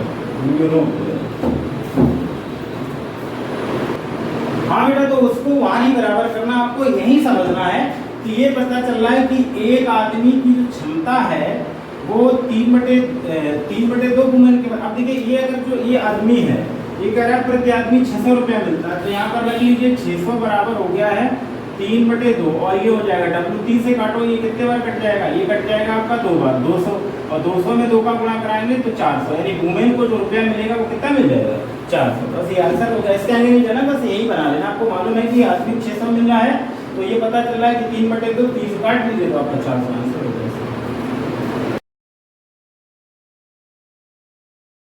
हाँ बेटा तो उसको वहाँ ही बराबर करना, आपको यही समझना है तो ये पता चल रहा है कि एक आदमी की जो क्षमता है वो 3/2 वुमेन के। अब देखिए ये अगर जो ये आदमी है ये कह रहा है प्रति आदमी 600 रुपया मिलता है, तो यहाँ पर रख लीजिए 600 बराबर हो गया है 3/2 और ये हो जाएगा W3 से काटो, ये कितने बार कट जाएगा, ये कट जाएगा आपका 2 बार 200, और 200 में 2 का गुणा कराएंगे तो 400, यानी वुमेन को जो रुपया मिलेगा वो कितना मिल जाएगा 400। बस ये आंसर हो गया, इसके आगे नहीं जाना, बस यही बना लेना। आपको मालूम है कि आदमी 600 मिल रहा है, तो ये पता चल रहा है कि 3/2 30 काट लीजिए तो आपका 400 आंसर हो गया।